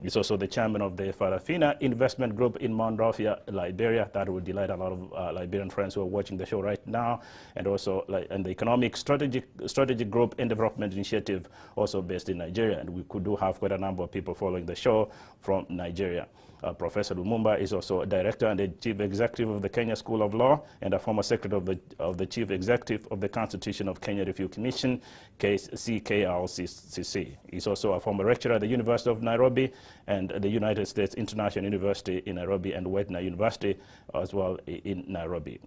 He's also the chairman of the Farafina Investment Group in Monrovia, Liberia. That will delight a lot of Liberian friends who are watching the show right now, and also and the Economic Strategy Group and Development Initiative, also based in Nigeria. And we do have quite a number of people following the show from Nigeria. Professor Lumumba is also a director and the chief executive of the Kenya School of Law and a former secretary of the chief executive of the Constitution of Kenya Review Commission, KDRTV. He's also a former lecturer at the University of Nairobi and the United States International University in Nairobi and Wetna University as well in Nairobi.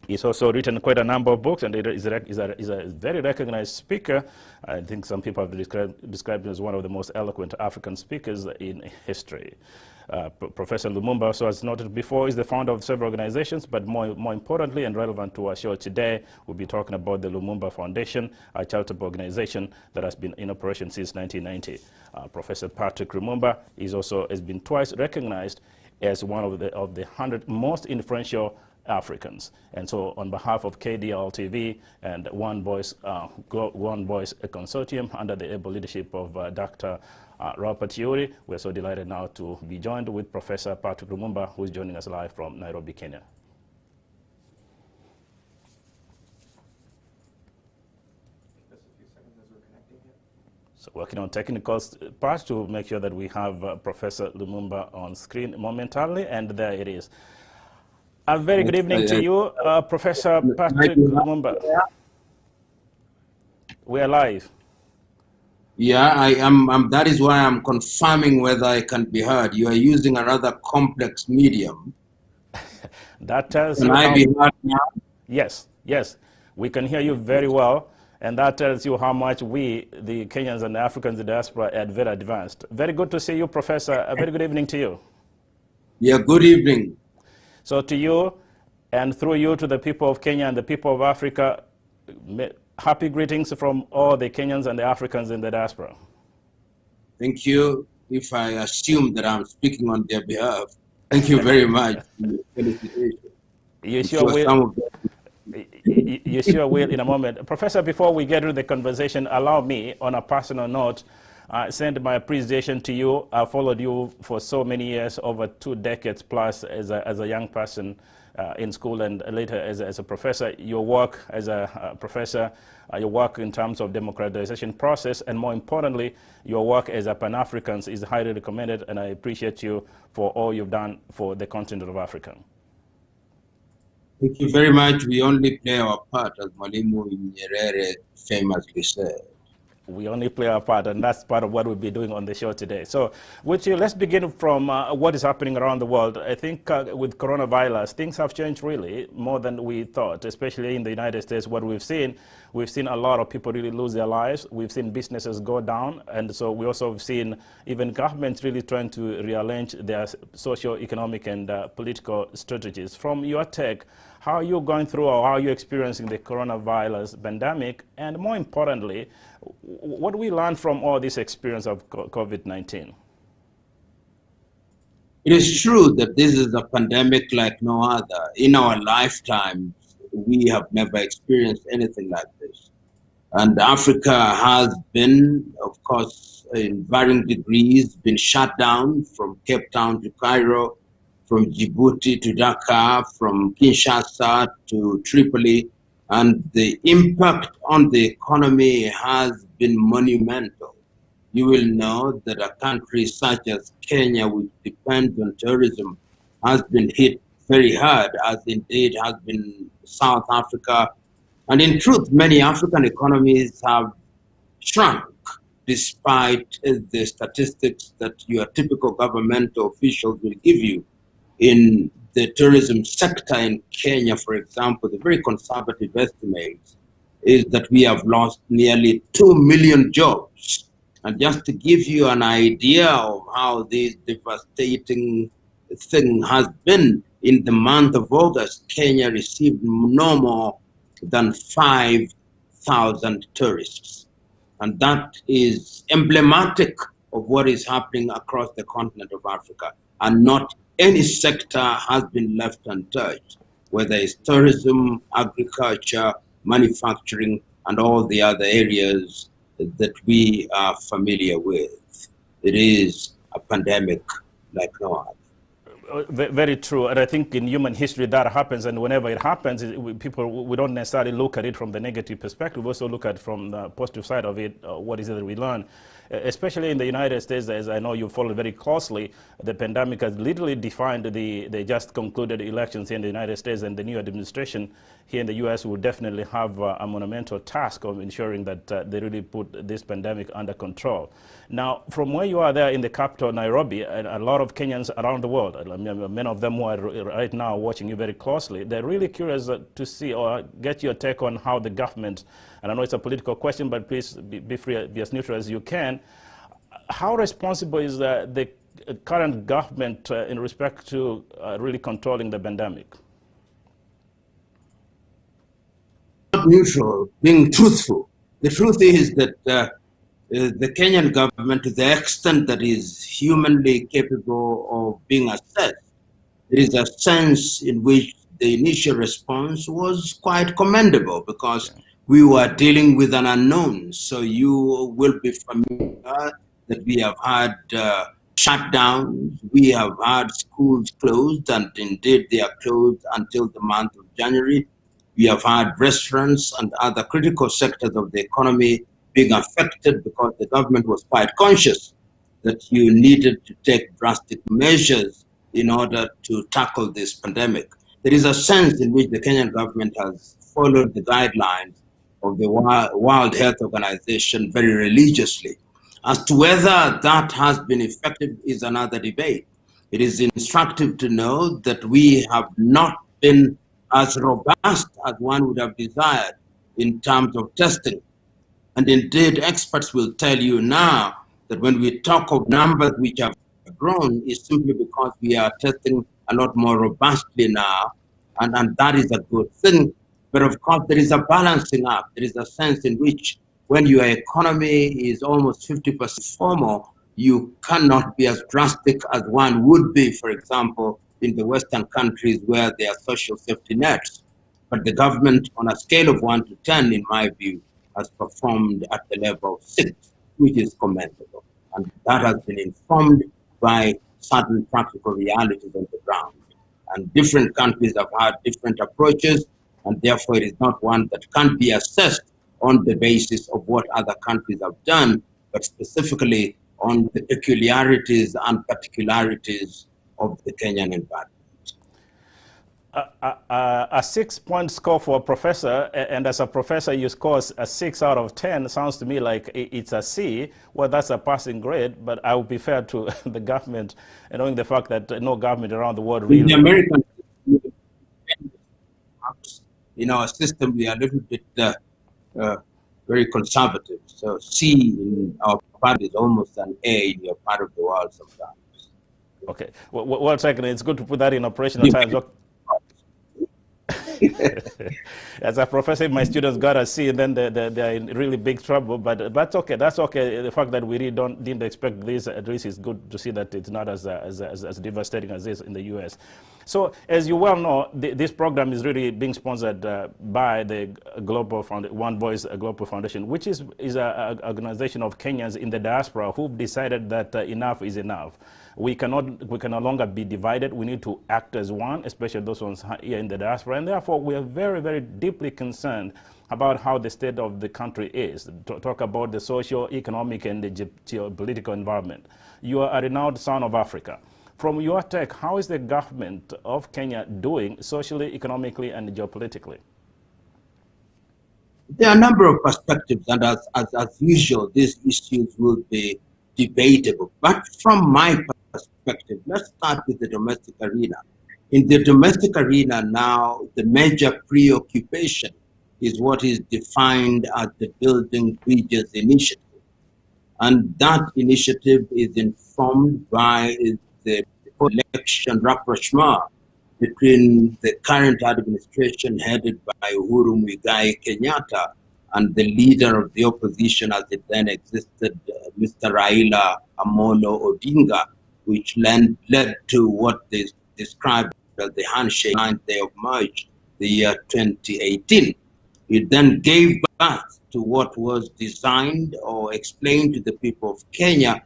He's also written quite a number of books and is a very recognized speaker. I think some people have described him as one of the most eloquent African speakers in history. Professor Lumumba, also as noted before, is the founder of several organizations, but more importantly and relevant to our show today, we'll be talking about the Lumumba Foundation, a charitable organization that has been in operation since 1990. Professor Patrick Lumumba has been twice recognized as one of the 100 most influential Africans. And so on behalf of KDRTV and One Voice Consortium under the able leadership of Dr. Robert Yuri, we're so delighted now to be joined with Professor Patrick Lumumba, who is joining us live from Nairobi, Kenya. So working on technical parts to make sure that we have Professor Lumumba on screen momentarily, and there it is. A very good evening to you, Professor Patrick Lumumba. We are live. Yeah, I am. That is why I'm confirming whether I can be heard. You are using a rather complex medium. That tells can you. I How, be heard now? Yes, we can hear you very well, and that tells you how much we, the Kenyans and the Africans in the diaspora, are very advanced. Very good to see you, Professor. A very good evening to you. Yeah, good evening. So to you, and through you to the people of Kenya and the people of Africa, happy greetings from all the Kenyans and the Africans in the diaspora. Thank you. If I assume that I'm speaking on their behalf, thank you very much for your felicitation. You sure will. You sure will in a moment. Professor, before we get to the conversation, allow me, on a personal note, send my appreciation to you. I followed you for so many years, over 2 decades plus, as a young person in school and later as a professor. Your work as a professor, your work in terms of democratization process, and more importantly, your work as a Pan-African is highly recommended, and I appreciate you for all you've done for the continent of Africa. Thank you very much. We only play our part, as Mwalimu Nyerere famously said. We only play our part, and that's part of what we'll be doing on the show today. So with you, let's begin from what is happening around the world. I think with coronavirus, things have changed really more than we thought, especially in the United States. What we've seen a lot of people really lose their lives. We've seen businesses go down, and so we also have seen even governments really trying to rearrange their socio-economic and political strategies. From your take, how are you going through, or how are you experiencing the coronavirus pandemic? And more importantly, what do we learn from all this experience of COVID-19? It is true that this is a pandemic like no other. In our lifetimes, we have never experienced anything like this. And Africa has been, of course, in varying degrees, been shut down from Cape Town to Cairo, from Djibouti to Dakar, from Kinshasa to Tripoli, and the impact on the economy has been monumental. You will know that a country such as Kenya, which depends on tourism, has been hit very hard, as indeed has been South Africa. And in truth, many African economies have shrunk, despite the statistics that your typical governmental officials will give you. In the tourism sector in Kenya, for example, the very conservative estimate is that we have lost nearly 2 million jobs. And just to give you an idea of how this devastating thing has been, in the month of August, Kenya received no more than 5,000 tourists. And that is emblematic of what is happening across the continent of Africa. And not any sector has been left untouched, whether it's tourism, agriculture, manufacturing, and all the other areas that we are familiar with. It is a pandemic like no other. Very true, and I think in human history that happens, and whenever it happens, we don't necessarily look at it from the negative perspective. We also look at from the positive side of it, what is it that we learn. Especially in the United States, as I know you follow very closely, the pandemic has literally defined the just concluded elections in the United States, and the new administration here in the U.S. will definitely have a monumental task of ensuring that they really put this pandemic under control. Now, from where you are there in the capital, Nairobi, and a lot of Kenyans around the world, many of them who are right now watching you very closely, they're really curious to see or get your take on how the government, and I know it's a political question, but please be free, be as neutral as you can. How responsible is the current government in respect to really controlling the pandemic? Not neutral, being truthful. The truth is that the Kenyan government, to the extent that is humanly capable of being assessed, there is a sense in which the initial response was quite commendable because we were dealing with an unknown. So you will be familiar that we have had shutdowns, we have had schools closed, and indeed they are closed until the month of January. We have had restaurants and other critical sectors of the economy being affected because the government was quite conscious that you needed to take drastic measures in order to tackle this pandemic. There is a sense in which the Kenyan government has followed the guidelines of the World Health Organization very religiously. As to whether that has been effective is another debate. It is instructive to know that we have not been as robust as one would have desired in terms of testing. And indeed, experts will tell you now that when we talk of numbers which have grown, it's simply because we are testing a lot more robustly now, and that is a good thing. But of course, there is a balancing up. There is a sense in which when your economy is almost 50% formal, you cannot be as drastic as one would be, for example, in the Western countries where there are social safety nets. But the government, on a scale of 1 to 10, in my view, has performed at the level of 6, which is commendable. And that has been informed by certain practical realities on the ground. And different countries have had different approaches, and therefore it is not one that can be assessed on the basis of what other countries have done, but specifically on the peculiarities and particularities of the Kenyan environment. A 6-point score for a professor, and as a professor you score a 6 out of 10, sounds to me like it's a C. Well, that's a passing grade, but I would be fair to the government, knowing the fact that no government around the world really... In the American, in our system, we are a little bit very conservative. So C in our part is almost an A in your part of the world sometimes. Okay. Well, one second. It's good to put that in operational terms. As a professor, my students got a C, and then they're in really big trouble. But that's okay. That's okay. The fact that we really didn't expect this, at least it's good to see that it's not as devastating as this in the U.S. So, as you well know, this program is really being sponsored by the Global One Voice Global Foundation, which is an organization of Kenyans in the diaspora who've decided that enough is enough. We can no longer be divided. We need to act as one, especially those ones here in the diaspora. And therefore, we are very, very deeply concerned about how the state of the country is. Talk about the social, economic, and the geopolitical environment. You are a renowned son of Africa. From your take, how is the government of Kenya doing socially, economically, and geopolitically? There are a number of perspectives, and as usual, these issues will be debatable. But from my perspective, let's start with the domestic arena. In the domestic arena now, the major preoccupation is what is defined as the Building Bridges Initiative. And that initiative is informed by the election rapprochement between the current administration headed by Uhuru Muigai Kenyatta and the leader of the opposition as it then existed, Mr. Raila Amolo Odinga, which led to what is described as the handshake 9th day of March, the year 2018. It then gave birth to what was designed or explained to the people of Kenya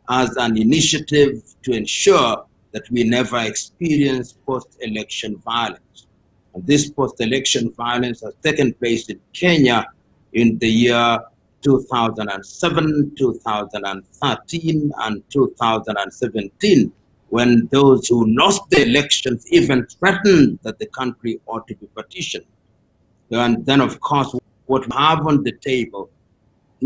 as an initiative to ensure that we never experience post-election violence. And this post-election violence has taken place in Kenya in the year 2007, 2013, and 2017, when those who lost the elections even threatened that the country ought to be partitioned. And then, of course, what we have on the table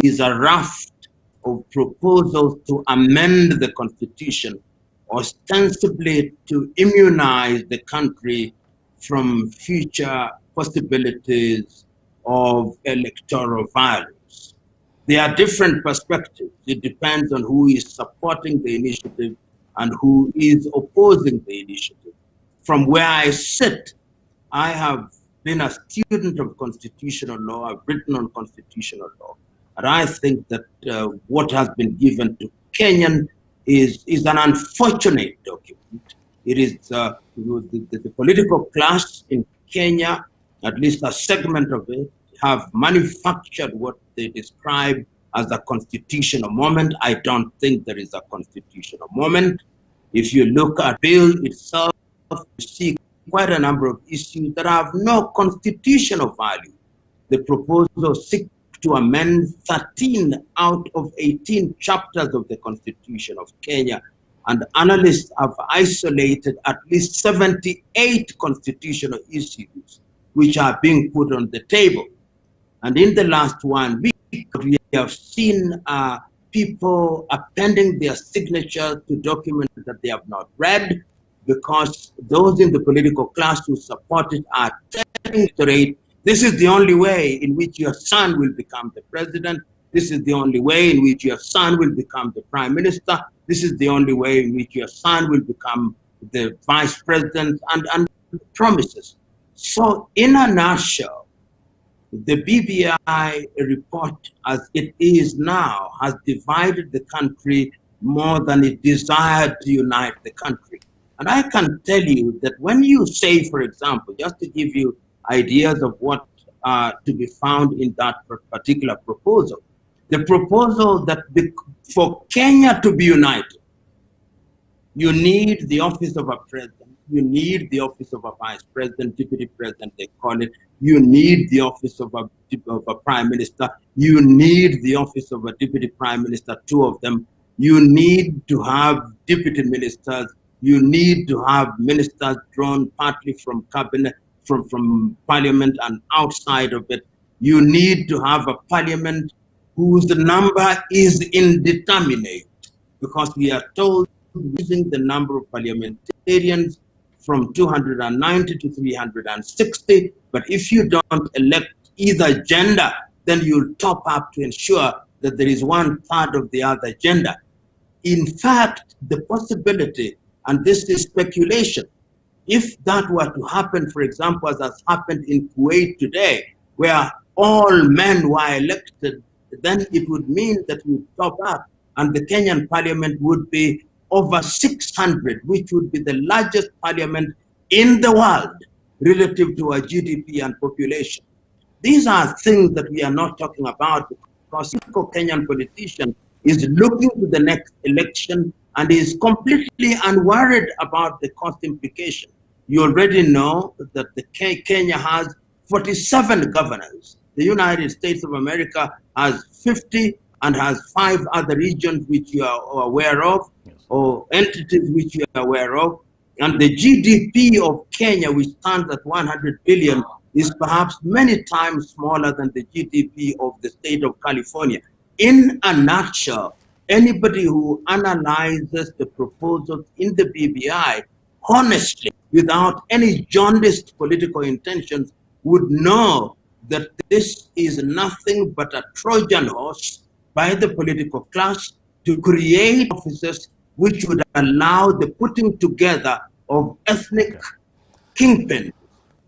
is a raft of proposals to amend the constitution, ostensibly to immunize the country from future possibilities of electoral violence. There are different perspectives. It depends on who is supporting the initiative and who is opposing the initiative. From where I sit, I have been a student of constitutional law. I've written on constitutional law. And I think that what has been given to Kenyan is an unfortunate document. It is the political class in Kenya, at least a segment of it, have manufactured what they describe as a constitutional moment. I don't think there is a constitutional moment. If you look at the bill itself, you see quite a number of issues that have no constitutional value. The proposal seeks to amend 13 out of 18 chapters of the Constitution of Kenya, and analysts have isolated at least 78 constitutional issues which are being put on the table. And in the last 1 week, we have seen people appending their signatures to documents that they have not read, because those in the political class who support it are telling straight, this is the only way in which your son will become the president. This is the only way in which your son will become the prime minister. This is the only way in which your son will become the vice president, and promises. So in a nutshell, the BBI report as it is now has divided the country more than it desired to unite the country. And I can tell you that when you say, for example, just to give you ideas of what to be found in that particular proposal, the proposal that for Kenya to be united, you need the office of a president, you need the office of a vice president, deputy president, they call it, you need the office of a prime minister, you need the office of a deputy prime minister, 2 of them, you need to have deputy ministers, you need to have ministers drawn partly from cabinet, from parliament and outside of it. You need to have a parliament whose number is indeterminate, because we are told using the number of parliamentarians from 290 to 360, but if you don't elect either gender, then you'll top up to ensure that there is 1/3 of the other gender. In fact, the possibility, and this is speculation, if that were to happen, for example, as has happened in Kuwait today, where all men were elected, then it would mean that we would top up and the Kenyan parliament would be over 600, which would be the largest parliament in the world relative to our GDP and population. These are things that we are not talking about, because the Kenyan politician is looking to the next election and is completely unworried about the cost implication. You already know that Kenya has 47 governors. The United States of America has 50 and has 5 other regions which you are aware of, or entities which you are aware of. And the GDP of Kenya, which stands at 100 billion, is perhaps many times smaller than the GDP of the state of California. In a nutshell, anybody who analyzes the proposals in the BBI honestly, without any jaundiced political intentions, would know that this is nothing but a Trojan horse by the political class to create offices which would allow the putting together of ethnic kingpins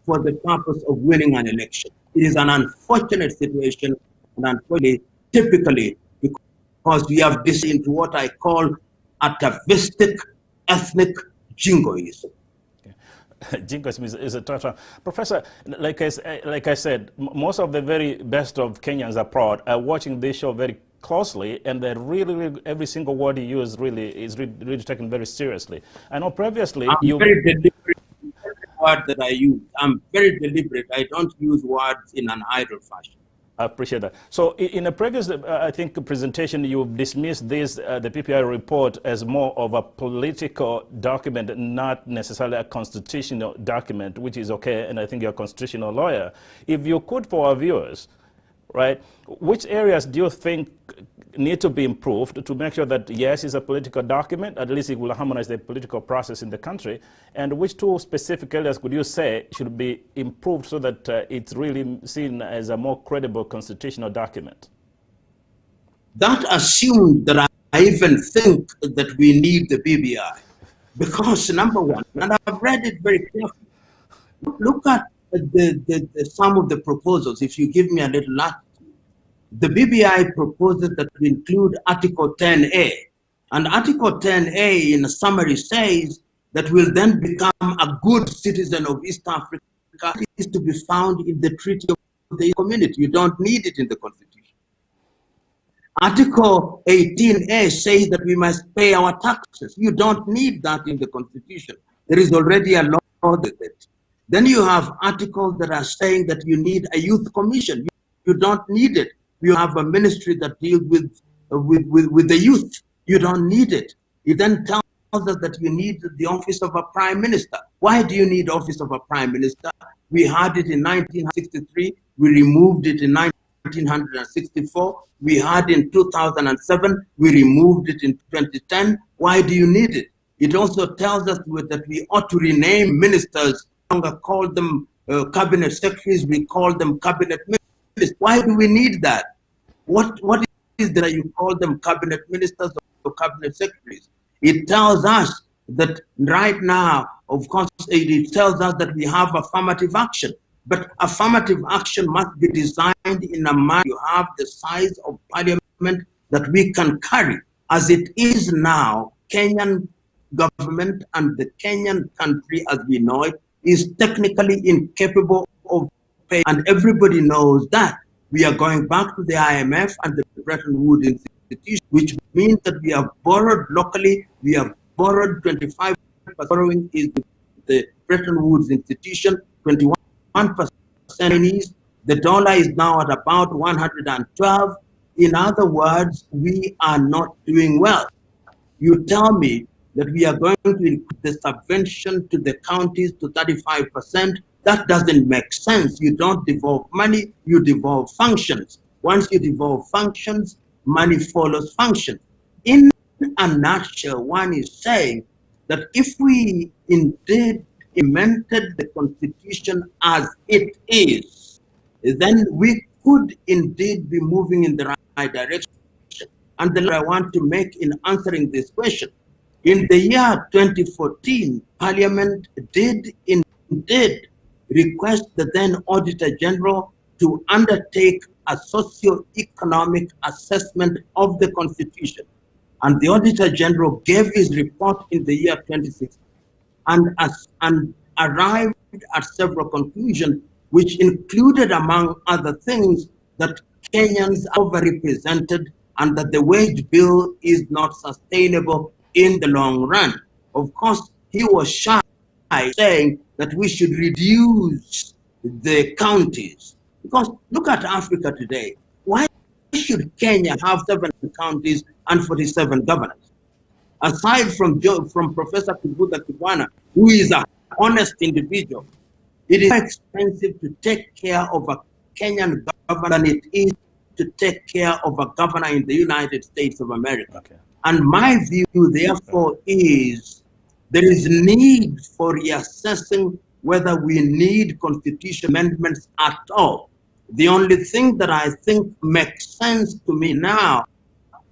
for the purpose of winning an election. It is an unfortunate situation, and unfortunately, typically, because we have this into what I call atavistic ethnic jingoism. Jingoism is a total. Professor, like I said, most of the very best of Kenyans abroad are watching this show very closely, and that really every single word you use is really taken very seriously. I know previously I'm very deliberate in every word that I use. I'm very deliberate. I don't use words in an idle fashion. I appreciate that. So in a previous, I think, presentation, you dismissed this, the PPI report as more of a political document, not necessarily a constitutional document, which is okay, and I think you're a constitutional lawyer. If you could, for our viewers, right, which areas do you think need to be improved to make sure that, yes, it's a political document, at least it will harmonize the political process in the country, and which two specific areas would you say should be improved so that it's really seen as a more credible constitutional document? That assumes that I even think that we need the BBI. Because number one, and I've read it very carefully, look at some of the proposals, if you give me a little latitude. The BBI proposes that we include Article 10A. And Article 10A, in a summary, says that we'll then become a good citizen of East Africa. It is to be found in the Treaty of the Community. You don't need it in the Constitution. Article 18A says that we must pay our taxes. You don't need that in the Constitution. There is already a law with it. Then you have articles that are saying that you need a youth commission. You don't need it. You have a ministry that deals with the youth. You don't need it. It then tells us that you need the office of a prime minister. Why do you need office of a prime minister? We had it in 1963. We removed it in 1964. We had in 2007. We removed it in 2010. Why do you need it? It also tells us that we ought to rename ministers. We don't call them cabinet secretaries. We call them cabinet ministers. Why do we need that? What is that you call them cabinet ministers or cabinet secretaries? It tells us that right now, of course, it tells us that we have affirmative action, but affirmative action must be designed in a manner you have the size of parliament that we can carry. As it is now, Kenyan government and the Kenyan country as we know it is technically incapable of paying, and everybody knows that. We are going back to the IMF and the Bretton Woods institution, which means that we have borrowed locally. We have borrowed 25%. Borrowing is the Bretton Woods institution, 21% Chinese. The dollar is now at about 112. In other words, we are not doing well. You tell me that we are going to increase the subvention to the counties to 35%. That doesn't make sense. You don't devolve money, you devolve functions. Once you devolve functions, money follows function. In a nutshell, one is saying that if we indeed implemented the Constitution as it is, then we could indeed be moving in the right direction. And the I want to make in answering this question, in the year 2014, Parliament did indeed request the then Auditor General to undertake a socio-economic assessment of the Constitution. And the Auditor General gave his report in the year 2016 and arrived at several conclusions, which included, among other things, that Kenyans are overrepresented and that the wage bill is not sustainable in the long run. Of course, he was shy, saying that we should reduce the counties. Because look at Africa today. Why should Kenya have 7 counties and 47 governors? Aside from Professor PLO, who is an honest individual, it is more expensive to take care of a Kenyan governor than it is to take care of a governor in the United States of America. Okay. And my view, therefore, is there is need for reassessing whether we need constitutional amendments at all. The only thing that I think makes sense to me now,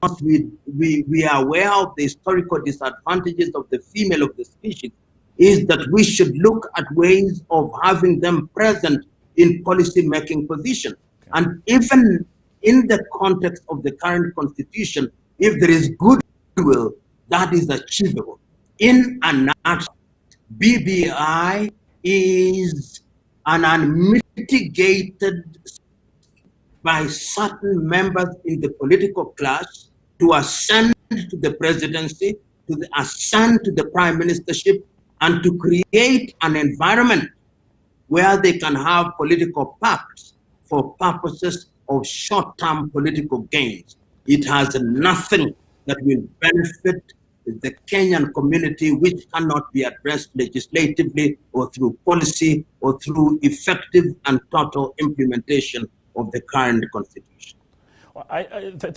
because we are aware of the historical disadvantages of the female of the species, is that we should look at ways of having them present in policy-making position. And even in the context of the current constitution, if there is goodwill, that is achievable. In a nutshell, BBI is an unmitigated, by certain members in the political class to ascend to the presidency, to ascend to the prime ministership, and to create an environment where they can have political pacts for purposes of short-term political gains. It has nothing that will benefit the Kenyan community, which cannot be addressed legislatively or through policy or through effective and total implementation of the current constitution.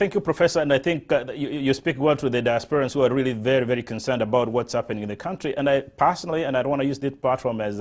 Thank you, Professor. And I think you speak well to the diasporans who are really very, very concerned about what's happening in the country. And I personally, and I don't want to use this platform as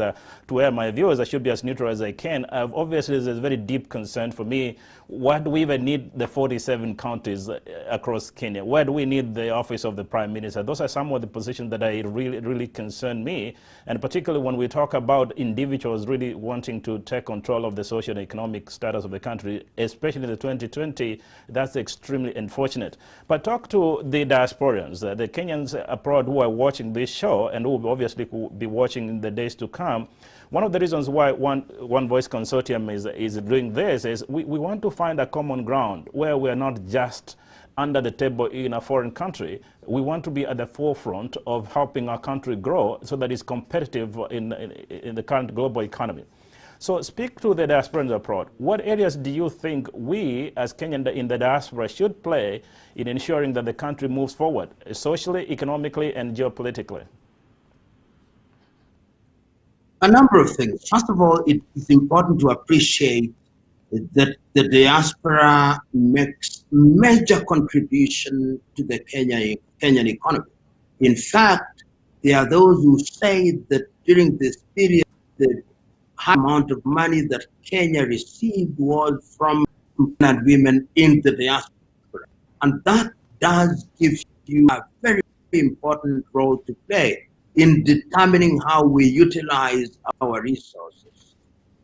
to air my views, I should be as neutral as I can. Obviously, there's a very deep concern for me. Why do we even need the 47 counties across Kenya? Why do we need the office of the Prime Minister? Those are some of the positions that really concern me. And particularly when we talk about individuals really wanting to take control of the social and economic status of the country, especially in the 2020, that's extremely unfortunate. But talk to the diasporans, the Kenyans abroad who are watching this show and who will obviously be watching in the days to come. One of the reasons why One Voice Consortium is doing this is we want to find a common ground where we are not just under the table in a foreign country. We want to be at the forefront of helping our country grow so that it's competitive in the current global economy. So speak to the diasporans abroad. What areas do you think we as Kenyans in the diaspora should play in ensuring that the country moves forward, socially, economically, and geopolitically? A number of things. First of all, it is important to appreciate that the diaspora makes major contribution to the Kenyan economy. In fact, there are those who say that during this period, the high amount of money that Kenya received was from men and women in the diaspora. And that does give you a very important role to play in determining how we utilize our resources.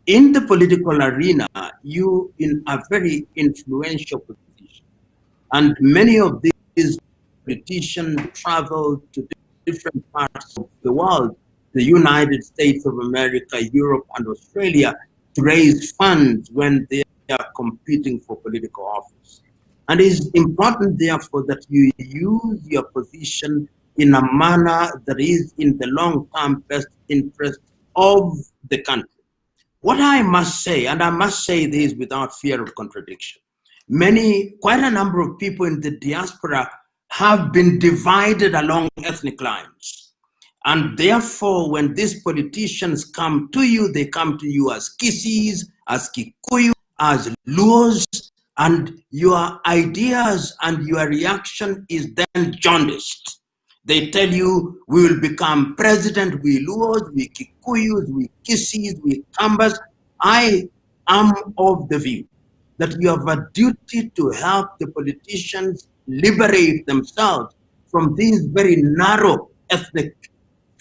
In the political arena, you in a very influential position. And many of these politicians travel to different parts of the world, the United States of America, Europe, and Australia, to raise funds when they are competing for political office. And it is important, therefore, that you use your position in a manner that is in the long-term best interest of the country. What I must say, and I must say this without fear of contradiction, quite a number of people in the diaspora have been divided along ethnic lines. And therefore, when these politicians come to you, they come to you as Kisis, as Kikuyu, as Luos, and your ideas and your reaction is then jaundiced. They tell you, we will become president, we Luos, we Kikuyus, we Kisis, we Kambas. I am of the view that you have a duty to help the politicians liberate themselves from these very narrow ethnic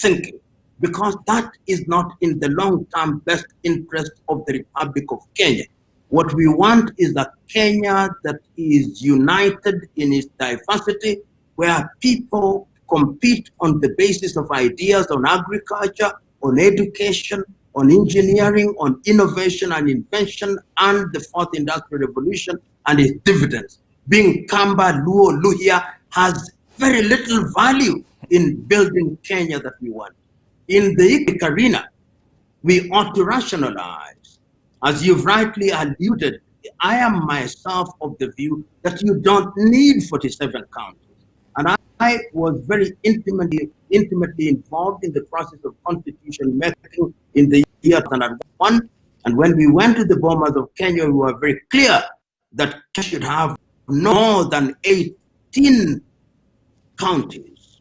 thinking, because that is not in the long-term best interest of the Republic of Kenya. What we want is a Kenya that is united in its diversity, where people compete on the basis of ideas on agriculture, on education, on engineering, on innovation and invention, and the fourth industrial revolution and its dividends. Being Kamba, Luo, Luhya has very little value in building Kenya that we want. In the economic arena, we ought to rationalize. As you've rightly alluded, I am myself of the view that you don't need 47 counties. And I was very intimately involved in the process of constitution making in the year 2001. And when we went to the bombers of Kenya, we were very clear that Kenya should have no more than 18 counties,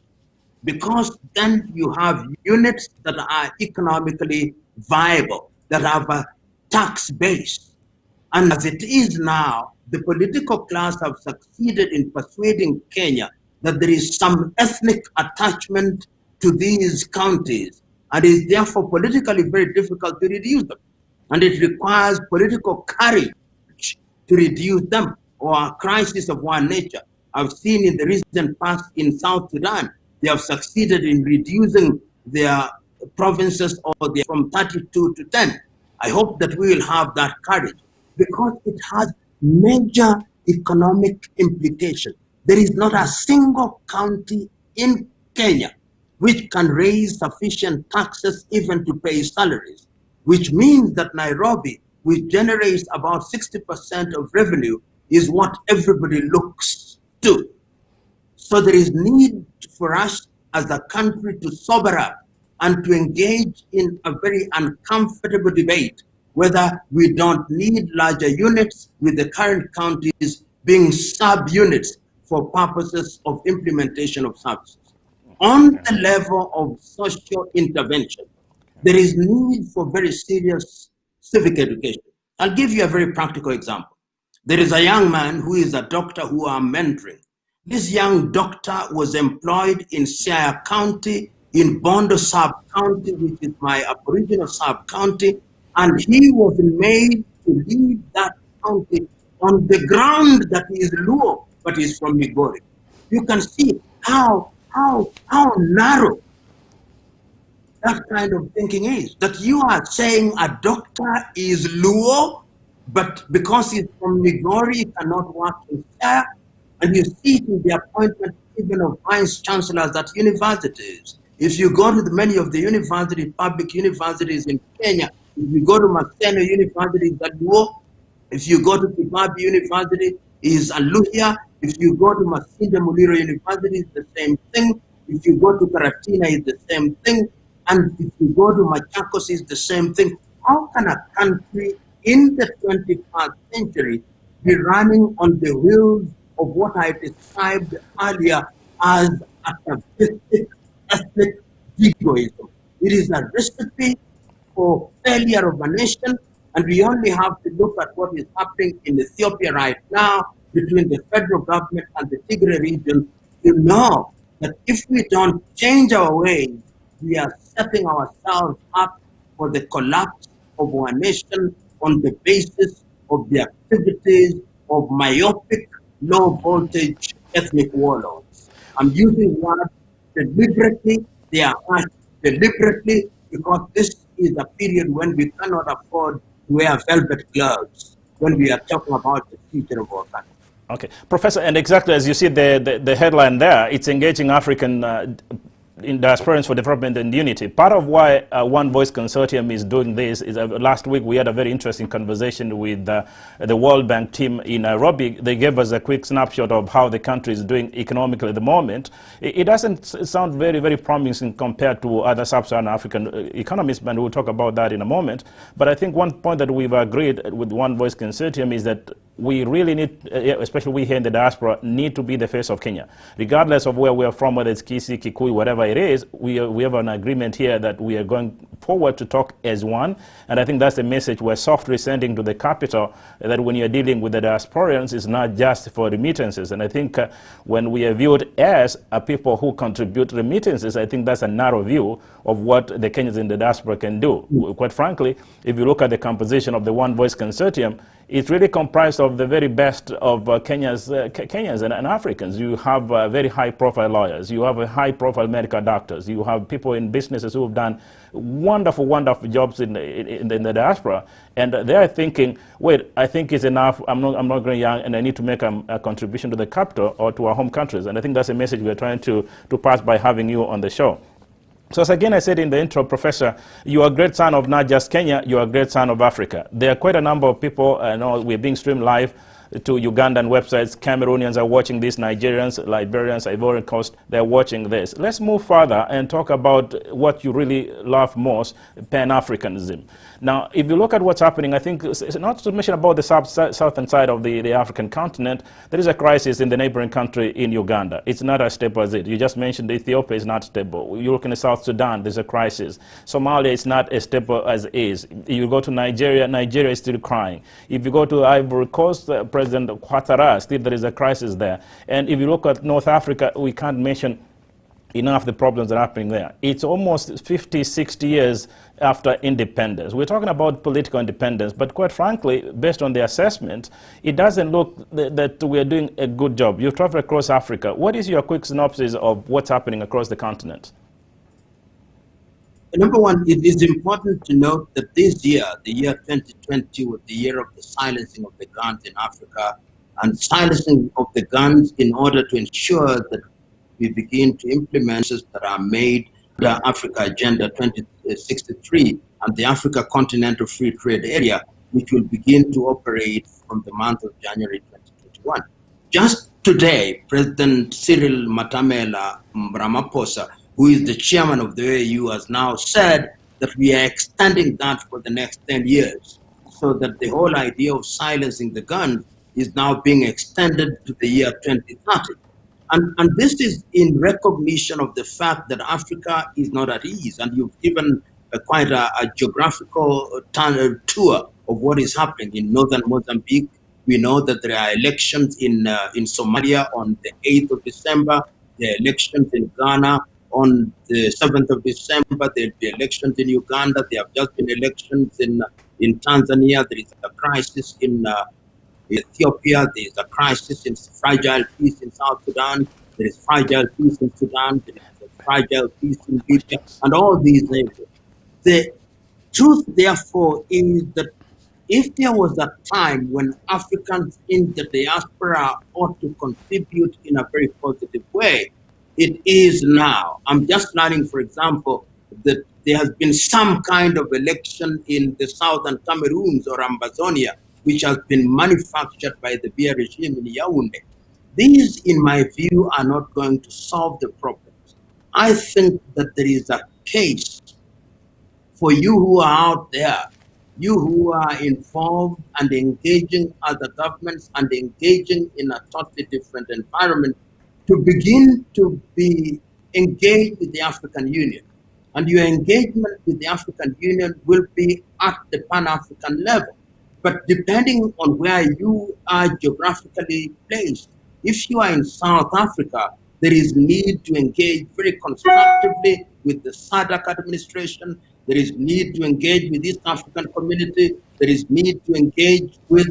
because then you have units that are economically viable, that have a tax base. And as it is now, the political class have succeeded in persuading Kenya that there is some ethnic attachment to these counties, and is therefore politically very difficult to reduce them. And it requires political courage to reduce them, or a crisis of one nature. I've seen in the recent past in South Sudan, they have succeeded in reducing their provinces from 32 to 10. I hope that we will have that courage, because it has major economic implication. There is not a single county in Kenya which can raise sufficient taxes even to pay salaries, which means that Nairobi, which generates about 60% of revenue, is what everybody looks to. So there is need for us as a country to sober up and to engage in a very uncomfortable debate whether we don't need larger units, with the current counties being sub-units for purposes of implementation of services. On the level of social intervention, there is need for very serious civic education. I'll give you a very practical example. There is a young man who is a doctor who I'm mentoring. This young doctor was employed in Siaya County, in Bondo sub-county, which is my Aboriginal sub-county, and he was made to lead that county on the ground that he is Luo, but he's from Migori. You can see how narrow that kind of thinking is. That you are saying a doctor is Luo, but because he's from Migori, he cannot work in Siaya, and you see it in the appointment even of vice chancellors at universities. If you go to many of the public universities in Kenya, if you go to Maseno University, it's a Luo. If you go to Kibabi University, it's a Luhya. If you go to Masinde Muliro University, it's the same thing. If you go to Karatina, it's the same thing. And if you go to Machakos, it's the same thing. How can a country in the 21st century be running on the wheels of what I described earlier as atavistic ethnic egoism? It is a recipe for failure of a nation, and we only have to look at what is happening in Ethiopia right now between the federal government and the Tigray region to know that if we don't change our ways, we are setting ourselves up for the collapse of our nation on the basis of the activities of myopic, low-voltage ethnic warlords. I'm using words deliberately. They are harsh deliberately because this is a period when we cannot afford to wear velvet gloves when we are talking about the future of our country. Okay, Professor, and exactly as you see the headline there, it's engaging African in Diasporans for Development and Unity. Part of why One Voice Consortium is doing this is last week we had a very interesting conversation with the World Bank team in Nairobi. They gave us a quick snapshot of how the country is doing economically at the moment. It doesn't sound very, very promising compared to other sub-Saharan African economies, and we'll talk about that in a moment. But I think one point that we've agreed with One Voice Consortium is that we really need, especially we here in the diaspora, need to be the face of Kenya. Regardless of where we are from, whether it's Kisi, Kikuyu, whatever it is, we have an agreement here that we are going forward to talk as one. And I think that's the message we're softly sending to the capital, that when you're dealing with the diasporans, it's not just for remittances. And I think when we are viewed as a people who contribute remittances, I think that's a narrow view of what the Kenyans in the diaspora can do. Quite frankly, if you look at the composition of the One Voice Consortium, it's really comprised of the very best of Kenyans and Africans. You have very high-profile lawyers. You have high-profile medical doctors. You have people in businesses who have done wonderful, wonderful jobs in the diaspora. And they're thinking, wait, I think it's enough. I'm not growing young, and I need to make a contribution to the capital or to our home countries. And I think that's a message we're trying to pass by having you on the show. So as again I said in the intro, Professor, you are a great son of not just Kenya, you are a great son of Africa. There are quite a number of people, I know we're being streamed live to Ugandan websites. Cameroonians are watching this, Nigerians, Liberians, Ivory Coast, they're watching this. Let's move further and talk about what you really love most, Pan-Africanism. Now, if you look at what's happening, I think, not to mention about the southern side of the African continent, there is a crisis in the neighboring country in Uganda. It's not as stable as it. You just mentioned Ethiopia is not stable. You look in South Sudan, there's a crisis. Somalia is not as stable as it is. You go to Nigeria, Nigeria is still crying. If you go to Ivory Coast, President Ouattara, still there is a crisis there. And if you look at North Africa, we can't mention enough the problems that are happening there. It's almost 50, 60 years after independence. We're talking about political independence, but quite frankly, based on the assessment, it doesn't look that we're doing a good job. You've traveled across Africa. What is your quick synopsis of what's happening across the continent? number one, it is important to note that this year, the year 2020, was the year of the silencing of the guns in Africa, and silencing of the guns in order to ensure that we begin to implement that are made the Africa Agenda 2063 and the Africa Continental Free Trade Area, which will begin to operate from the month of January 2021. Just today, President Cyril Matamela Ramaphosa, who is the chairman of the AU, has now said that we are extending that for the next 10 years, so that the whole idea of silencing the gun is now being extended to the year 2030. And this is in recognition of the fact that Africa is not at ease, and you've given quite a geographical tour of what is happening in northern Mozambique. We know that there are elections in Somalia on the 8th of December, there are elections in Ghana on the 7th of December, there will be elections in Uganda, there have just been elections in Tanzania, there is a crisis in Ethiopia, there is a crisis in fragile peace in South Sudan, there is fragile peace in Sudan, there is a fragile peace in Libya, and all these areas. The truth, therefore, is that if there was a time when Africans in the diaspora ought to contribute in a very positive way, it is now. I'm just learning, for example, that there has been some kind of election in the southern Cameroons or Ambazonia, which has been manufactured by the Biya regime in Yaoundé. These, in my view, are not going to solve the problems. I think that there is a case for you who are out there, you who are involved and engaging other governments and engaging in a totally different environment, to begin to be engaged with the African Union. And your engagement with the African Union will be at the Pan-African level. But depending on where you are geographically placed, if you are in South Africa, there is need to engage very constructively with the SADC administration. There is need to engage with East African community. There is need to engage with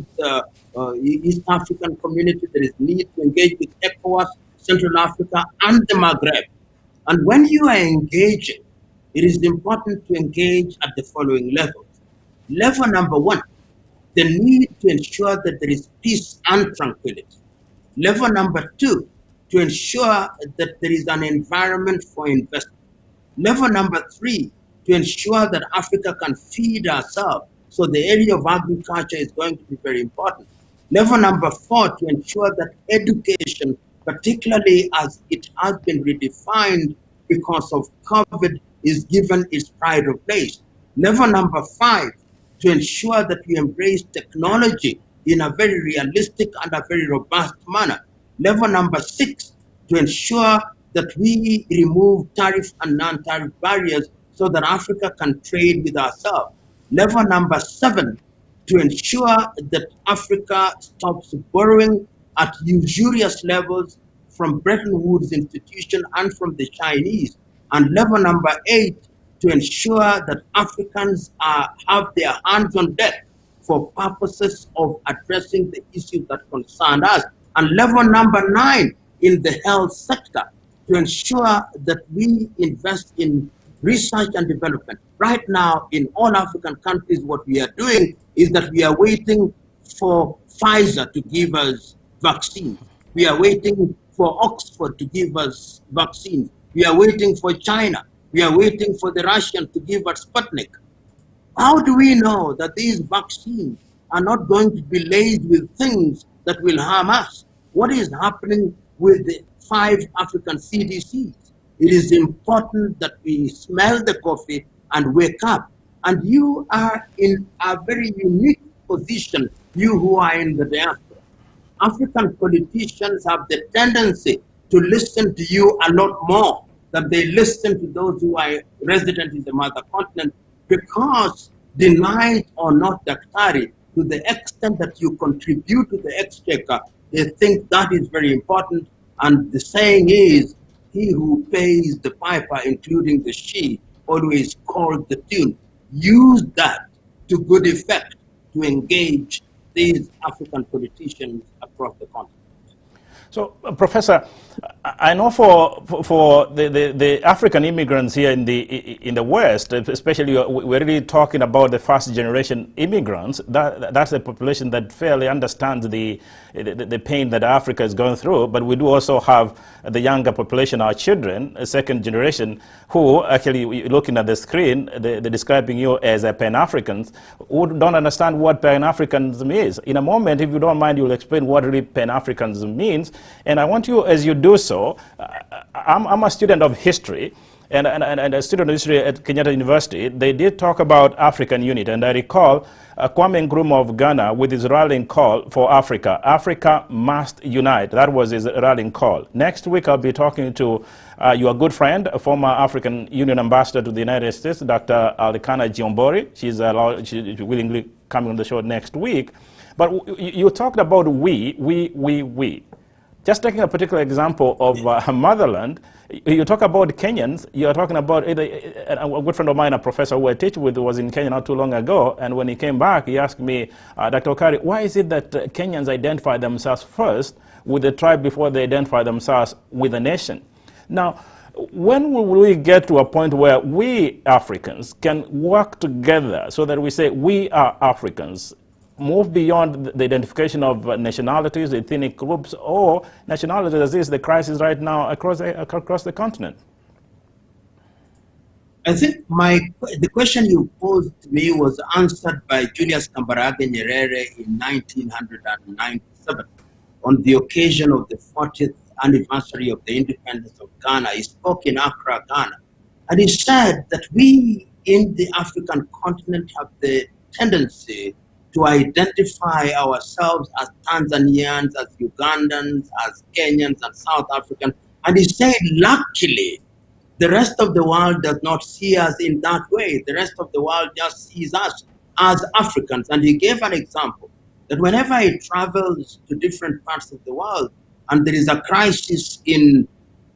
East African community. There is need to engage with ECOWAS, Central Africa, and the Maghreb. And when you are engaging, it is important to engage at the following levels. Level number one, the need to ensure that there is peace and tranquility. Level number two, to ensure that there is an environment for investment. Level number three, to ensure that Africa can feed ourselves. So the area of agriculture is going to be very important. Level number four, to ensure that education, particularly as it has been redefined because of COVID, is given its pride of place. Level number five, to ensure that we embrace technology in a very realistic and a very robust manner. Level number six, to ensure that we remove tariff and non-tariff barriers so that Africa can trade with ourselves. Level number seven, to ensure that Africa stops borrowing at usurious levels from Bretton Woods institution and from the Chinese. And level number eight, to ensure that Africans have their hands on deck for purposes of addressing the issues that concern us. And level number nine, in the health sector, to ensure that we invest in research and development. Right now, in all African countries, what we are doing is that we are waiting for Pfizer to give us vaccines. We are waiting for Oxford to give us vaccines. We are waiting for China. We are waiting for the Russians to give us Sputnik. How do we know that these vaccines are not going to be laced with things that will harm us? What is happening with the 5 African CDCs? It is important that we smell the coffee and wake up. And you are in a very unique position, you who are in the diaspora. African politicians have the tendency to listen to you a lot more than they listen to those who are resident in the mother continent, because denied or not Daktari, to the extent that you contribute to the exchequer, they think that is very important. And the saying is, he who pays the piper, including the she, always calls the tune. Use that to good effect to engage these African politicians across the continent. So, Professor, I know for the African immigrants here in the West, especially we're really talking about the first generation immigrants. That's a population that fairly understands the pain that Africa is going through. But we do also have the younger population, our children, a second generation, who actually, looking at the screen, they're describing you as a Pan-Africans, who don't understand what Pan-Africanism is. In a moment, if you don't mind, you'll explain what really Pan-Africanism means. And I want you, as you do so, I'm a student of history, and a student of history at Kenyatta University. They did talk about African unity, and I recall Kwame Nkrumah of Ghana with his rallying call for Africa. Africa must unite. That was his rallying call. Next week, I'll be talking to your good friend, a former African Union ambassador to the United States, Dr. Alikana Giombori. She's willingly coming on the show next week. But you talked about we. Just taking a particular example of motherland, you talk about Kenyans, you're talking about a good friend of mine, a professor who I teach with, was in Kenya not too long ago, and when he came back, he asked me, Dr. Okari, why is it that Kenyans identify themselves first with the tribe before they identify themselves with a nation? Now, when will we get to a point where we Africans can work together so that we say we are Africans, move beyond the identification of nationalities, ethnic groups, or nationalities, as is the crisis right now across the continent? I think the question you posed to me was answered by Julius Kambarage Nyerere in 1997 on the occasion of the 40th anniversary of the independence of Ghana. He spoke in Accra, Ghana, and he said that we in the African continent have the tendency to identify ourselves as Tanzanians, as Ugandans, as Kenyans, and South Africans. And he said, luckily, the rest of the world does not see us in that way. The rest of the world just sees us as Africans. And he gave an example that whenever he travels to different parts of the world and there is a crisis in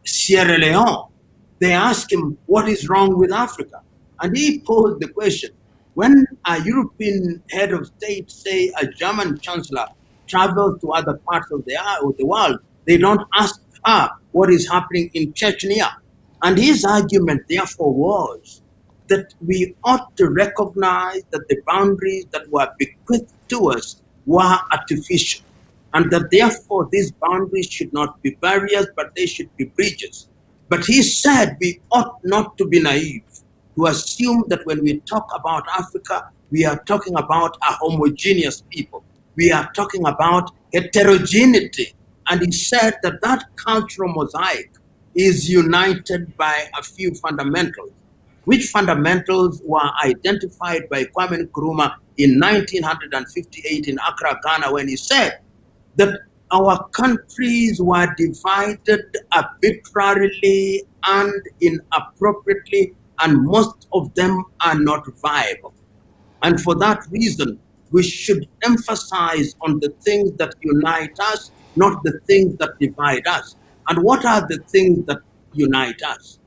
Sierra Leone, they ask him, what is wrong with Africa? And he posed the question, when a European head of state, say a German chancellor, travels to other parts of the world, they don't ask her what is happening in Chechnya. And his argument, therefore, was that we ought to recognize that the boundaries that were bequeathed to us were artificial, and that therefore these boundaries should not be barriers, but they should be bridges. But he said we ought not to be naive, to assume that when we talk about Africa, we are talking about a homogeneous people. We are talking about heterogeneity. And he said that that cultural mosaic is united by a few fundamentals, which fundamentals were identified by Kwame Nkrumah in 1958 in Accra, Ghana, when he said that our countries were divided arbitrarily and inappropriately, and most of them are not viable. And for that reason, we should emphasize on the things that unite us, not the things that divide us. And what are the things that unite us?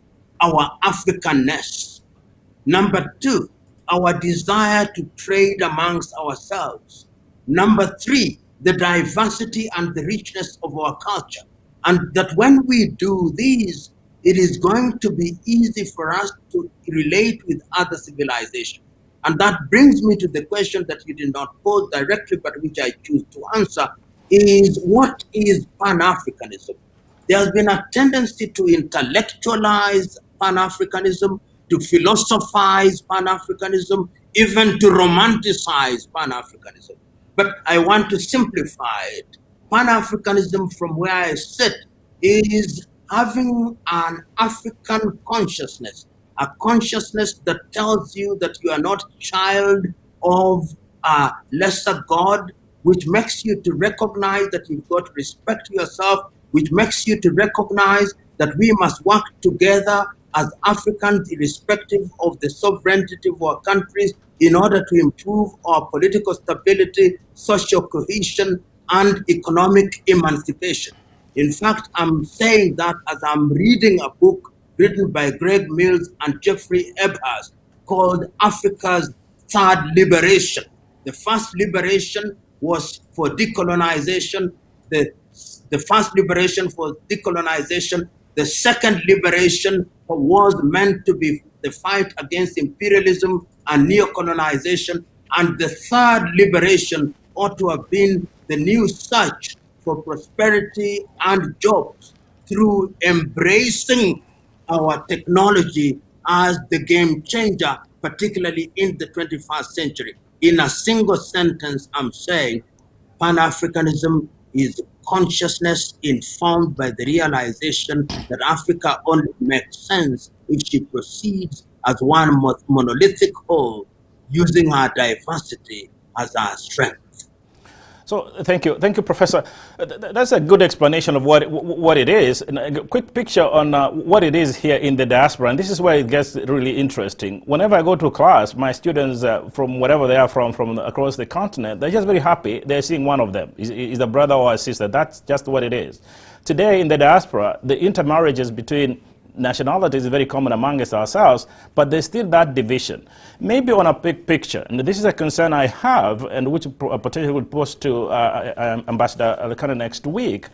Our Africanness. Number two, our desire to trade amongst ourselves. Number three, the diversity and the richness of our culture. And that when we do these, it is going to be easy for us to relate with other civilizations. And that brings me to the question that you did not pose directly, but which I choose to answer, is what is Pan-Africanism? There has been a tendency to intellectualize Pan-Africanism, to philosophize Pan-Africanism, even to romanticize Pan-Africanism. But I want to simplify it. Pan-Africanism, from where I sit, is having an African consciousness, a consciousness that tells you that you are not child of a lesser God, which makes you to recognize that you've got to respect yourself, which makes you to recognize that we must work together as Africans, irrespective of the sovereignty of our countries, in order to improve our political stability, social cohesion, and economic emancipation. In fact, I'm saying that as I'm reading a book written by Greg Mills and Jeffrey Ebbers called Africa's Third Liberation. The first liberation was for decolonization. The the first liberation was decolonization. The second liberation was meant to be the fight against imperialism and neocolonization. And the third liberation ought to have been the new search for prosperity and jobs through embracing our technology as the game changer, particularly in the 21st century. In a single sentence, I'm saying Pan-Africanism is consciousness informed by the realization that Africa only makes sense if she proceeds as one monolithic whole, using her diversity as our strength. So thank you, Professor. That's a good explanation of what it is. And a quick picture on what it is here in the diaspora, and this is where it gets really interesting. Whenever I go to class, my students from wherever they are from across the continent, they're just very happy they're seeing one of them. Is a brother or a sister. That's just what it is. Today in the diaspora, the intermarriages between nationalities is very common amongst ourselves, but there's still that division. Maybe on a big picture, and this is a concern I have, and which potentially will post to Ambassador Alekana next week,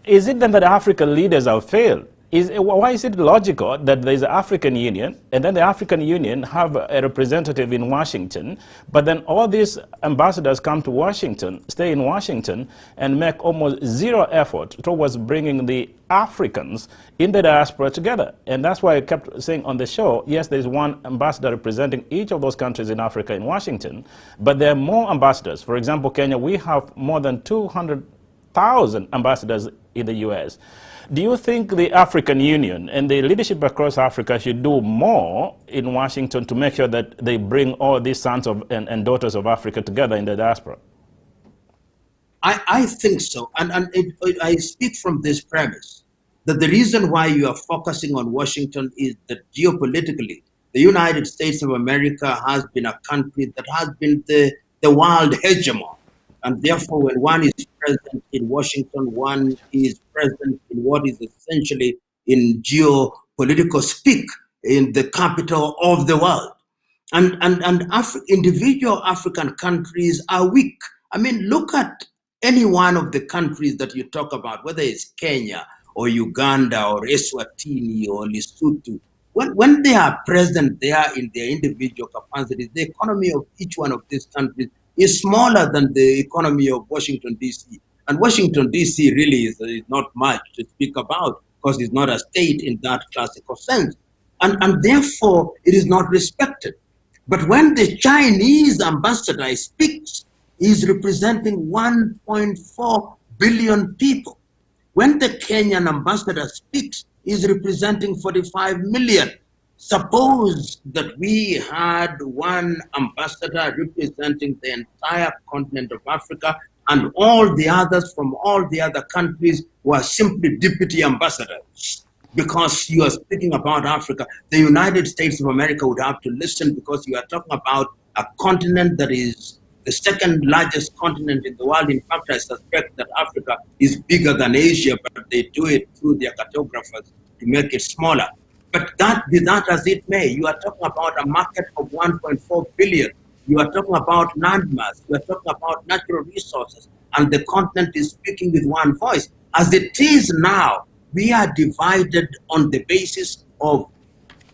is it then that African leaders have failed? Why is it logical that there's an African Union, and then the African Union have a representative in Washington, but then all these ambassadors come to Washington, stay in Washington, and make almost zero effort towards bringing the Africans in the diaspora together? And that's why I kept saying on the show, yes, there's one ambassador representing each of those countries in Africa in Washington, but there are more ambassadors. For example, Kenya, we have more than 200,000 ambassadors in the US. Do you think the African Union and the leadership across Africa should do more in Washington to make sure that they bring all these sons of, and daughters of Africa together in the diaspora? I think so. And I speak from this premise that the reason why you are focusing on Washington is that geopolitically, the United States of America has been a country that has been the world hegemon. And therefore, when one is present in Washington, one is present in what is essentially in geopolitical speak in the capital of the world. And individual African countries are weak. I mean, look at any one of the countries that you talk about, whether it's Kenya or Uganda or Eswatini or Lesotho. When they are present there in their individual capacities, the economy of each one of these countries is smaller than the economy of Washington, D.C. And Washington, D.C. really is not much to speak about because it's not a state in that classical sense. And therefore, it is not respected. But when the Chinese ambassador speaks, he's representing 1.4 billion people. When the Kenyan ambassador speaks, he's representing 45 million. Suppose that we had one ambassador representing the entire continent of Africa and all the others from all the other countries were simply deputy ambassadors. Because you are speaking about Africa, the United States of America would have to listen because you are talking about a continent that is the second largest continent in the world. In fact, I suspect that Africa is bigger than Asia, but they do it through their cartographers to make it smaller. But be that as it may, you are talking about a market of 1.4 billion. You are talking about landmass. You are talking about natural resources. And the continent is speaking with one voice. As it is now, we are divided on the basis of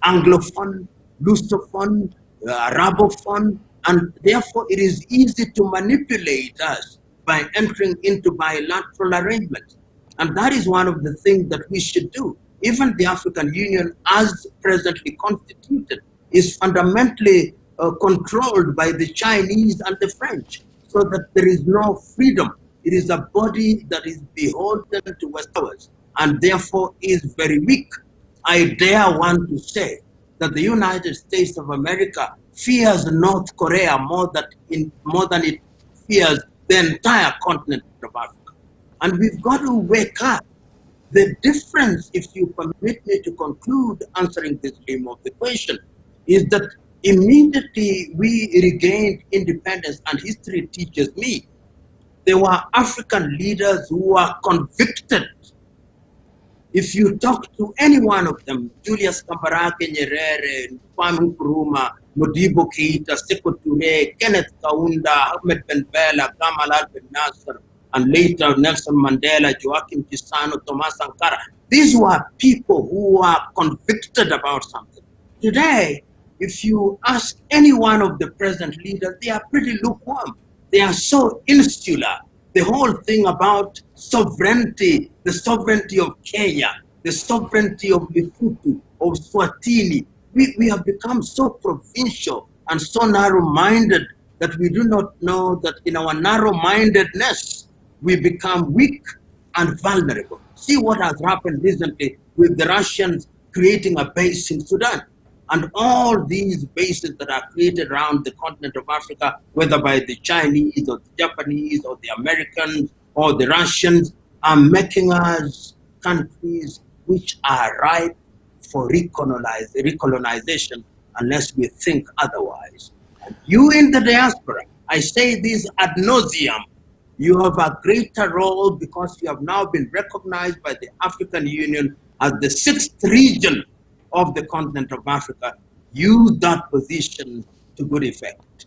Anglophone, Lusophone, Arabophone, and therefore it is easy to manipulate us by entering into bilateral arrangements. And that is one of the things that we should do. Even the African Union, as presently constituted, is fundamentally controlled by the Chinese and the French, so that there is no freedom. It is a body that is beholden to West powers and therefore is very weak. I dare want to say that the United States of America fears North Korea more than it fears the entire continent of Africa. And we've got to wake up. The difference, if you permit me to conclude answering this limb of the question, is that immediately we regained independence, and history teaches me, there were African leaders who were convicted. If you talk to any one of them, Julius Kambarage Nyerere, Kwame Nkrumah, Modibo Keita, Sekou Touré, Kenneth Kaunda, Ahmed Ben Bella, Gamal Abdel Nasser, and later Nelson Mandela, Joaquim Chissano, Thomas Sankara. These were people who were convicted about something. Today, if you ask any one of the present leaders, they are pretty lukewarm. They are so insular. The whole thing about sovereignty, the sovereignty of Kenya, the sovereignty of Lesotho, of Swatini, we have become so provincial and so narrow-minded that we do not know that in our narrow-mindedness, we become weak and vulnerable. See what has happened recently with the Russians creating a base in Sudan. And all these bases that are created around the continent of Africa, whether by the Chinese or the Japanese or the Americans or the Russians, are making us countries which are ripe for recolonization unless we think otherwise. And you in the diaspora, I say this ad nauseum, you have a greater role because you have now been recognized by the African Union as the 6th region of the continent of Africa. Use that position to good effect.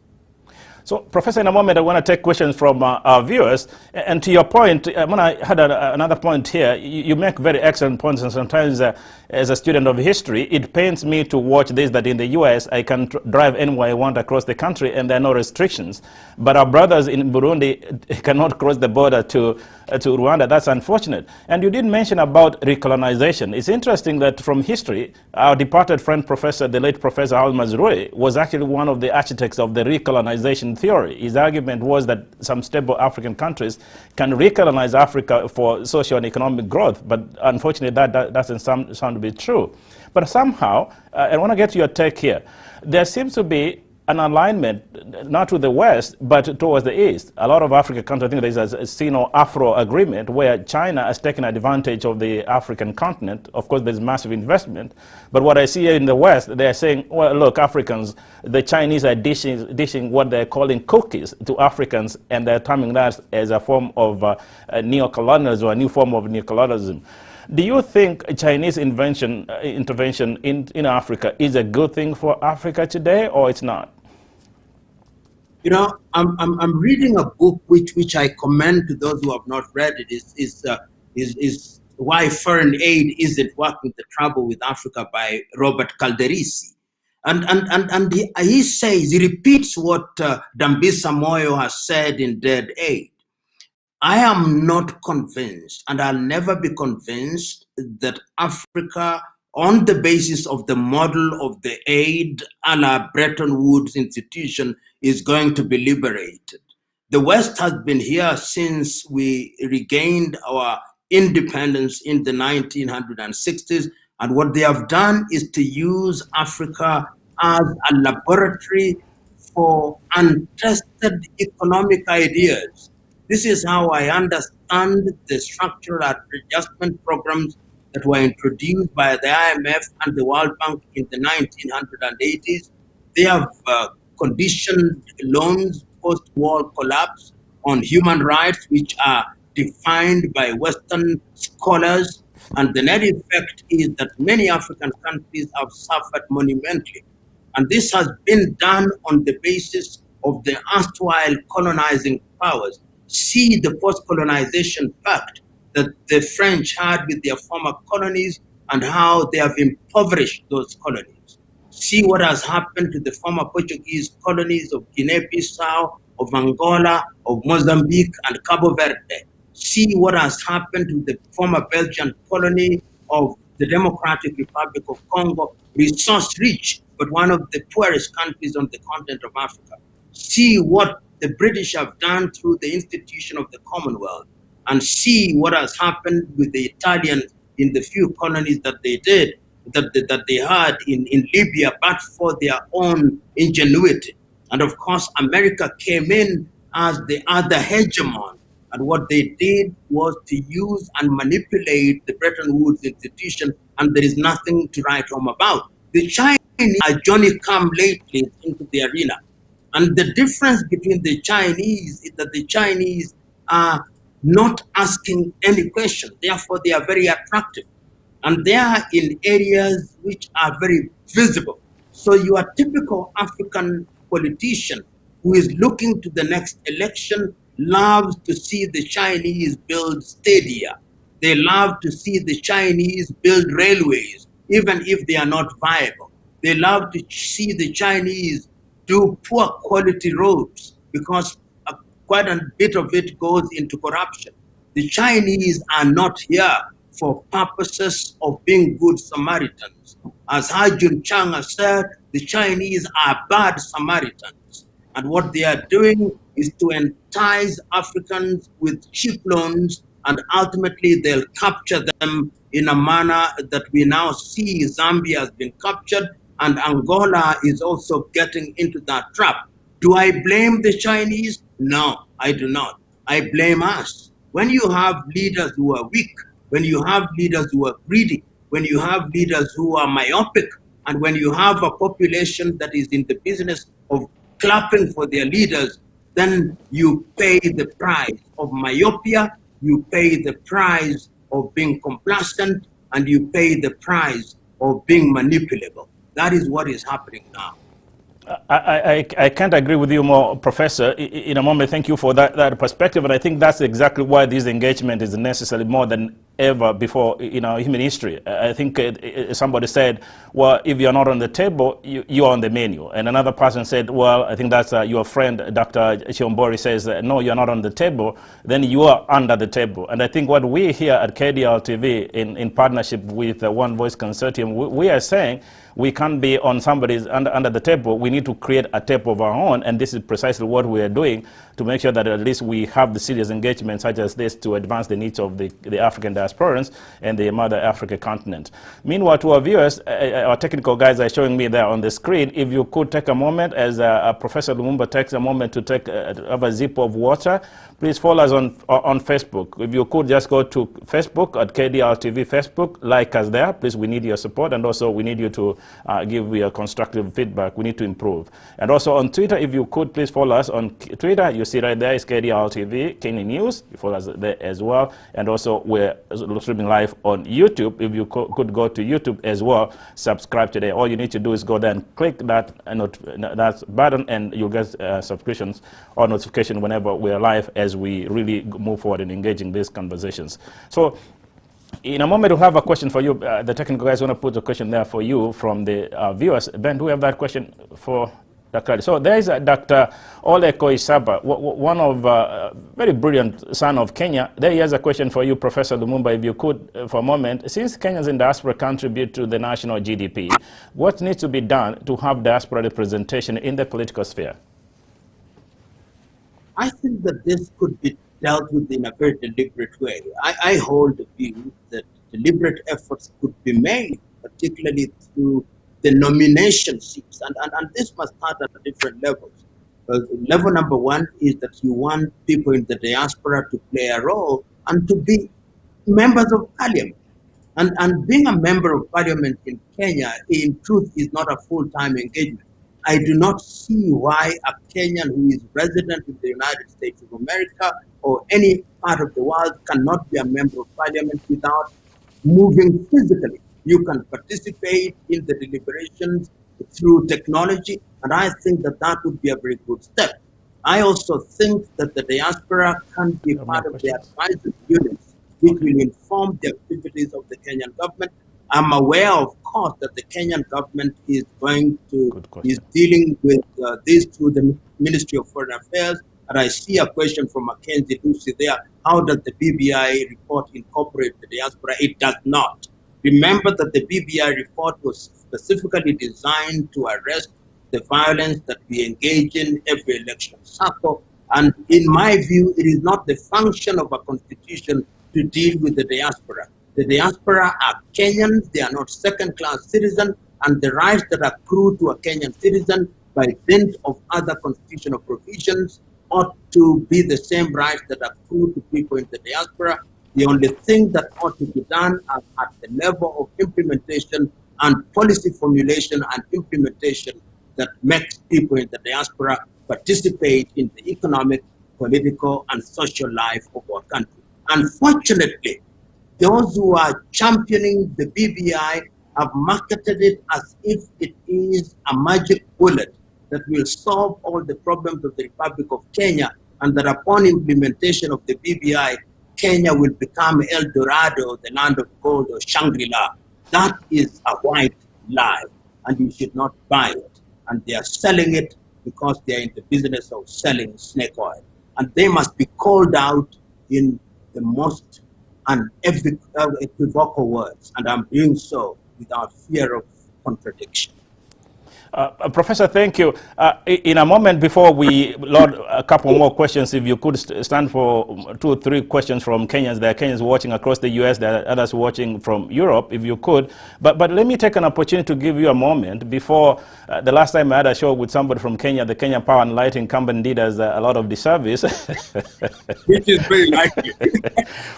So, Professor, in a moment, I want to take questions from our viewers. And to your point, when I had another point here, you make very excellent points. And sometimes, as a student of history, it pains me to watch this, that in the U.S., I can drive anywhere I want across the country, and there are no restrictions. But our brothers in Burundi cannot cross the border to Rwanda. That's unfortunate. And you did mention about recolonization. It's interesting that from history, our departed friend, the late Professor Almaz was actually one of the architects of the recolonization theory. His argument was that some stable African countries can recolonize Africa for social and economic growth, but unfortunately that doesn't sound to be true. But somehow, I want to get your take here, there seems to be an alignment, not to the West, but towards the East. A lot of African countries, I think there's a Sino-Afro agreement where China has taken advantage of the African continent. Of course, there's massive investment. But what I see here in the West, they're saying, well, look, Africans, the Chinese are dishing what they're calling cookies to Africans, and they're terming that as a form of neocolonialism, or a new form of neocolonialism. Do you think Chinese intervention in Africa is a good thing for Africa today, or it's not? You know, I'm reading a book which I commend to those who have not read it. Is Why Foreign Aid Isn't Working the Trouble with Africa by Robert Calderisi. And he says, he repeats what Dambisa Moyo has said in Dead Aid. I am not convinced, and I'll never be convinced, that Africa, on the basis of the model of the aid a la Bretton Woods institution, is going to be liberated. The West has been here since we regained our independence in the 1960s, and what they have done is to use Africa as a laboratory for untested economic ideas. This is how I understand the structural adjustment programs that were introduced by the IMF and the World Bank in the 1980s. They have conditioned loans post-war collapse on human rights, which are defined by Western scholars. And the net effect is that many African countries have suffered monumentally. And this has been done on the basis of the erstwhile colonizing powers. See the post-colonization pact that the French had with their former colonies and how they have impoverished those colonies. See what has happened to the former Portuguese colonies of Guinea-Bissau, of Angola, of Mozambique, and Cabo Verde. See what has happened to the former Belgian colony of the Democratic Republic of Congo, resource-rich, but one of the poorest countries on the continent of Africa. See what the British have done through the institution of the Commonwealth, and see what has happened with the Italians in the few colonies that they did, that they had in Libya, but for their own ingenuity. And of course, America came in as the other hegemon. And what they did was to use and manipulate the Bretton Woods institution, and there is nothing to write home about. The Chinese are Johnny-come-lately into the arena. And the difference between the Chinese is that the Chinese are not asking any question. Therefore, they are very attractive. And they are in areas which are very visible. So you are typical African politician who is looking to the next election, love to see the Chinese build stadia. They love to see the Chinese build railways, even if they are not viable. They love to see the Chinese do poor quality roads because quite a bit of it goes into corruption. The Chinese are not here for purposes of being good Samaritans. As Hajun Chang has said, the Chinese are bad Samaritans. And what they are doing is to entice Africans with cheap loans, and ultimately they'll capture them in a manner that we now see Zambia has been captured, and Angola is also getting into that trap. Do I blame the Chinese? No, I do not. I blame us. When you have leaders who are weak, when you have leaders who are greedy, when you have leaders who are myopic, and when you have a population that is in the business of clapping for their leaders, then you pay the price of myopia, you pay the price of being complacent, and you pay the price of being manipulable. That is what is happening now. I can't agree with you more, Professor. In a moment, thank you for that perspective. And I think that's exactly why this engagement is necessary more than ever before in our human history. I think somebody said, well, if you're not on the table, you're on the menu. And another person said, well, I think that's your friend, Dr. Chiombori, says, no, you're not on the table, then you are under the table. And I think what we here at KDRTV, in partnership with the One Voice Consortium, we are saying, we can't be on somebody's under the table. We need to create a table of our own, and this is precisely what we are doing to make sure that at least we have the serious engagement such as this to advance the needs of the African diasporans and the mother Africa continent. Meanwhile, to our viewers, our technical guys are showing me there on the screen, if you could take a moment, as Professor Lumumba takes a moment to have a sip of water, please follow us on Facebook. If you could just go to Facebook at KDRTV Facebook, like us there. Please, we need your support, and also we need you to give your constructive feedback. We need to improve. And also on Twitter, if you could please follow us on Twitter. You see right there is KDRTV, Kenyan News. You follow us there as well. And also we're streaming live on YouTube. If you could go to YouTube as well, subscribe today. All you need to do is go there and click that button, and you'll get subscriptions or notification whenever we're live, as we really move forward in engaging these conversations. So in a moment, we'll have a question for you. The technical guys want to put a question there for you from the viewers. Ben, do we have that question for Dr. So there is Dr. Ole Koisaba, one of very brilliant son of Kenya. There he has a question for you, Professor Lumumba, if you could, for a moment. Since Kenyans in diaspora contribute to the national GDP, what needs to be done to have diaspora representation in the political sphere? I think that this could be dealt with in a very deliberate way. I hold the view that deliberate efforts could be made, particularly through the nomination seats. And this must start at different levels. Level number one is that you want people in the diaspora to play a role and to be members of parliament. And being a member of parliament in Kenya, in truth, is not a full-time engagement. I do not see why a Kenyan who is resident in the United States of America or any part of the world cannot be a member of parliament without moving physically. You can participate in the deliberations through technology, and I think that that would be a very good step. I also think that the diaspora can be part of the advisory units, which will inform the activities of the Kenyan government. I'm aware, of course, that the Kenyan government is dealing with this through the Ministry of Foreign Affairs. And I see a question from Mackenzie Lucy there. How does the BBI report incorporate the diaspora? It does not. Remember that the BBI report was specifically designed to arrest the violence that we engage in every election cycle. And in my view, it is not the function of a constitution to deal with the diaspora. The diaspora are Kenyans, they are not second-class citizens, and the rights that accrue to a Kenyan citizen by dint of other constitutional provisions ought to be the same rights that accrue to people in the diaspora. The only thing that ought to be done at the level of implementation and policy formulation and implementation that makes people in the diaspora participate in the economic, political, and social life of our country. Unfortunately, those who are championing the BBI have marketed it as if it is a magic bullet that will solve all the problems of the Republic of Kenya. and that upon implementation of the BBI, Kenya will become El Dorado, the land of gold, or Shangri-La. That is a white lie, and you should not buy it. And they are selling it because they are in the business of selling snake oil. And they must be called out in the most unequivocal words, and I'm doing so without fear of contradiction. Professor, thank you. In a moment before we load a couple more questions, if you could stand for 2 or 3 questions from Kenyans. There are Kenyans watching across the US, there are others watching from Europe, if you could. But let me take an opportunity to give you a moment. Before, the last time I had a show with somebody from Kenya, the Kenya Power and Light incumbent did us a lot of disservice. Which is very likely.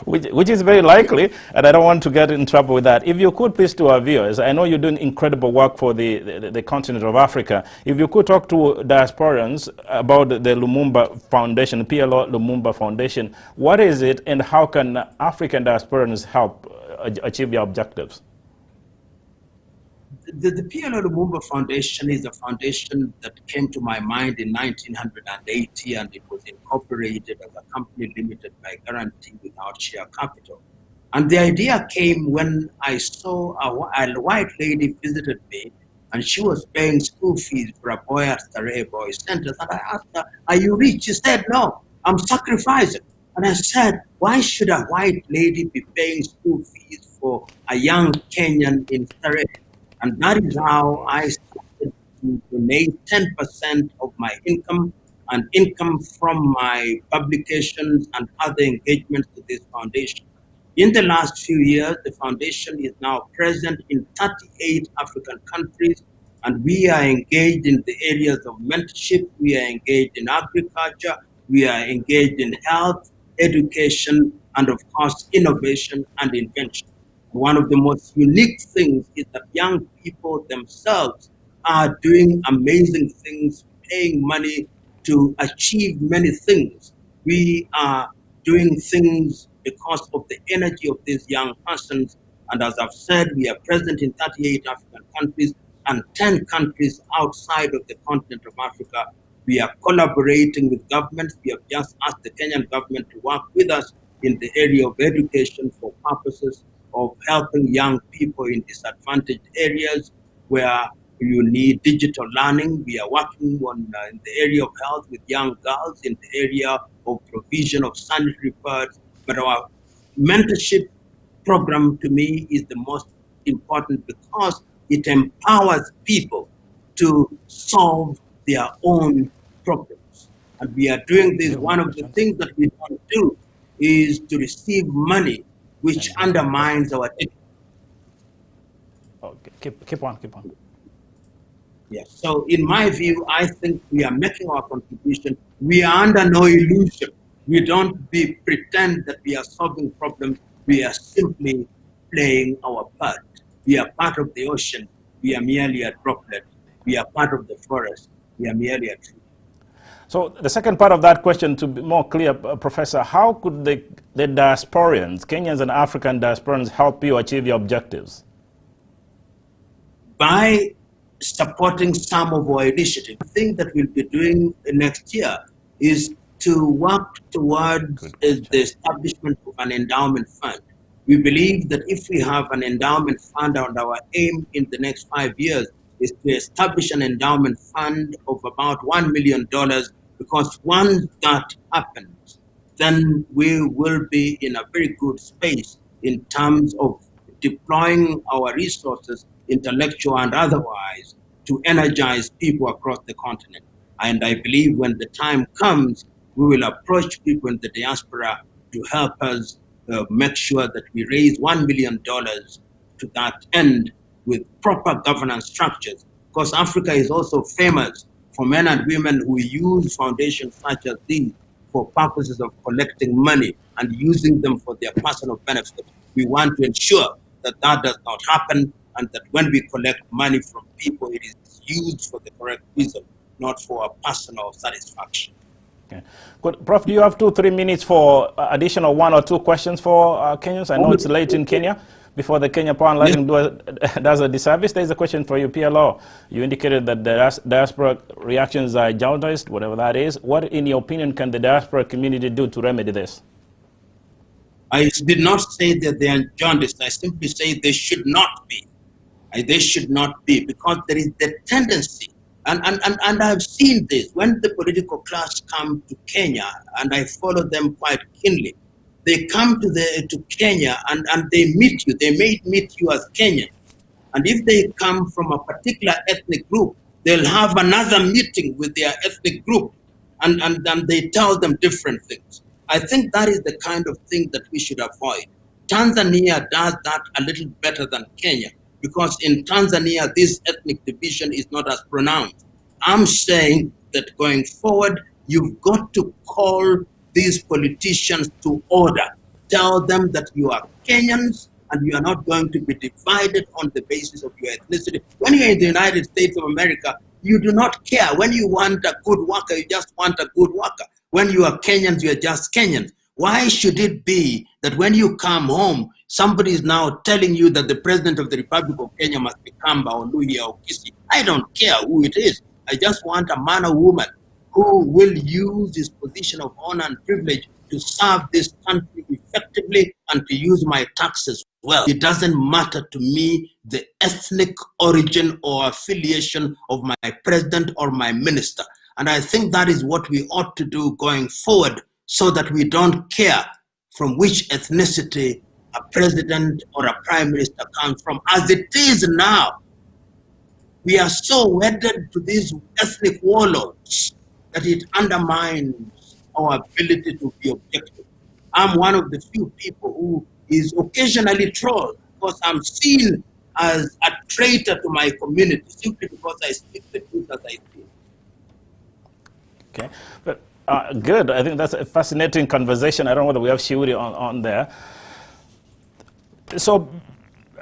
which is very likely, and I don't want to get in trouble with that. If you could please, to our viewers, I know you're doing incredible work for the continent of Africa. If you could talk to diasporans about the Lumumba Foundation, PLO Lumumba Foundation, what is it and how can African diasporans help achieve your objectives? The PLO Lumumba Foundation is a foundation that came to my mind in 1980, and it was incorporated as a company limited by guarantee without share capital. And the idea came when I saw a white lady visited me, and she was paying school fees for a boy at Starehe Boys Center. And I asked her, "Are you rich?" She said, "No, I'm sacrificing." And I said, "Why should a white lady be paying school fees for a young Kenyan in Starehe?" And that is how I started to donate 10% of my income and income from my publications and other engagements to this foundation. In the last few years, the foundation is now present in 38 African countries, and we are engaged in the areas of mentorship, we are engaged in agriculture, we are engaged in health, education, and of course, innovation and invention. One of the most unique things is that young people themselves are doing amazing things, paying money to achieve many things. We are doing things because of the energy of these young persons. And as I've said, we are present in 38 African countries and 10 countries outside of the continent of Africa. We are collaborating with governments. We have just asked the Kenyan government to work with us in the area of education for purposes of helping young people in disadvantaged areas where you need digital learning. We are working on in the area of health with young girls, in the area of provision of sanitary pads. But our mentorship program, to me, is the most important because it empowers people to solve their own problems. And we are doing this. One of the things that we don't do is to receive money which undermines our dignity. Okay, keep on. Yes. So in my view, I think we are making our contribution. We are under no illusion. We don't pretend that we are solving problems. We are simply playing our part. We are part of the ocean. We are merely a droplet. We are part of the forest. We are merely a tree. So the second part of that question, to be more clear, Professor, how could the diasporans, Kenyans and African diasporans, help you achieve your objectives? By supporting some of our initiatives. The thing that we'll be doing next year is to work towards the establishment of an endowment fund. We believe that if we have an endowment fund, and our aim in the next 5 years is to establish an endowment fund of about $1 million, because once that happens, then we will be in a very good space in terms of deploying our resources, intellectual and otherwise, to energize people across the continent. And I believe when the time comes, we will approach people in the diaspora to help us make sure that we raise $1 million to that end with proper governance structures. Because Africa is also famous for men and women who use foundations such as these for purposes of collecting money and using them for their personal benefit. We want to ensure that that does not happen, and that when we collect money from people, it is used for the correct reason, not for a personal satisfaction. Okay. Good. Prof, do you have 2-3 minutes for additional 1 or 2 questions for Kenyans? I know it's late in Kenya. before the Kenya Power and Lighting does a disservice. There's a question for you, PLO. You indicated that the diaspora reactions are jaundiced, whatever that is. What, in your opinion, can the diaspora community do to remedy this? I did not say that they are jaundiced. I simply say they should not be. They should not be, because there is the tendency, and I've seen this, when the political class come to Kenya, and I follow them quite keenly, they come to Kenya and they meet you. They may meet you as Kenyan. And if they come from a particular ethnic group, they'll have another meeting with their ethnic group, and they tell them different things. I think that is the kind of thing that we should avoid. Tanzania does that a little better than Kenya, because in Tanzania, this ethnic division is not as pronounced. I'm saying that going forward, you've got to call these politicians to order. Tell them that you are Kenyans and you are not going to be divided on the basis of your ethnicity. When you're in the United States of America, you do not care. When you want a good worker, you just want a good worker. When you are Kenyans, you are just Kenyans. Why should it be that when you come home, somebody is now telling you that the President of the Republic of Kenya must be Kamba or Luhya or Kisi? I don't care who it is. I just want a man or woman who will use his position of honor and privilege to serve this country effectively and to use my taxes well. It doesn't matter to me the ethnic origin or affiliation of my president or my minister. And I think that is what we ought to do going forward, so that we don't care from which ethnicity a president or a prime minister comes from. As it is now, we are so wedded to these ethnic warlords that it undermines our ability to be objective. I'm one of the few people who is occasionally trolled because I'm seen as a traitor to my community simply because I speak the truth as I speak. Okay, but good. I think that's a fascinating conversation. I don't know whether we have Shiuri on there. So,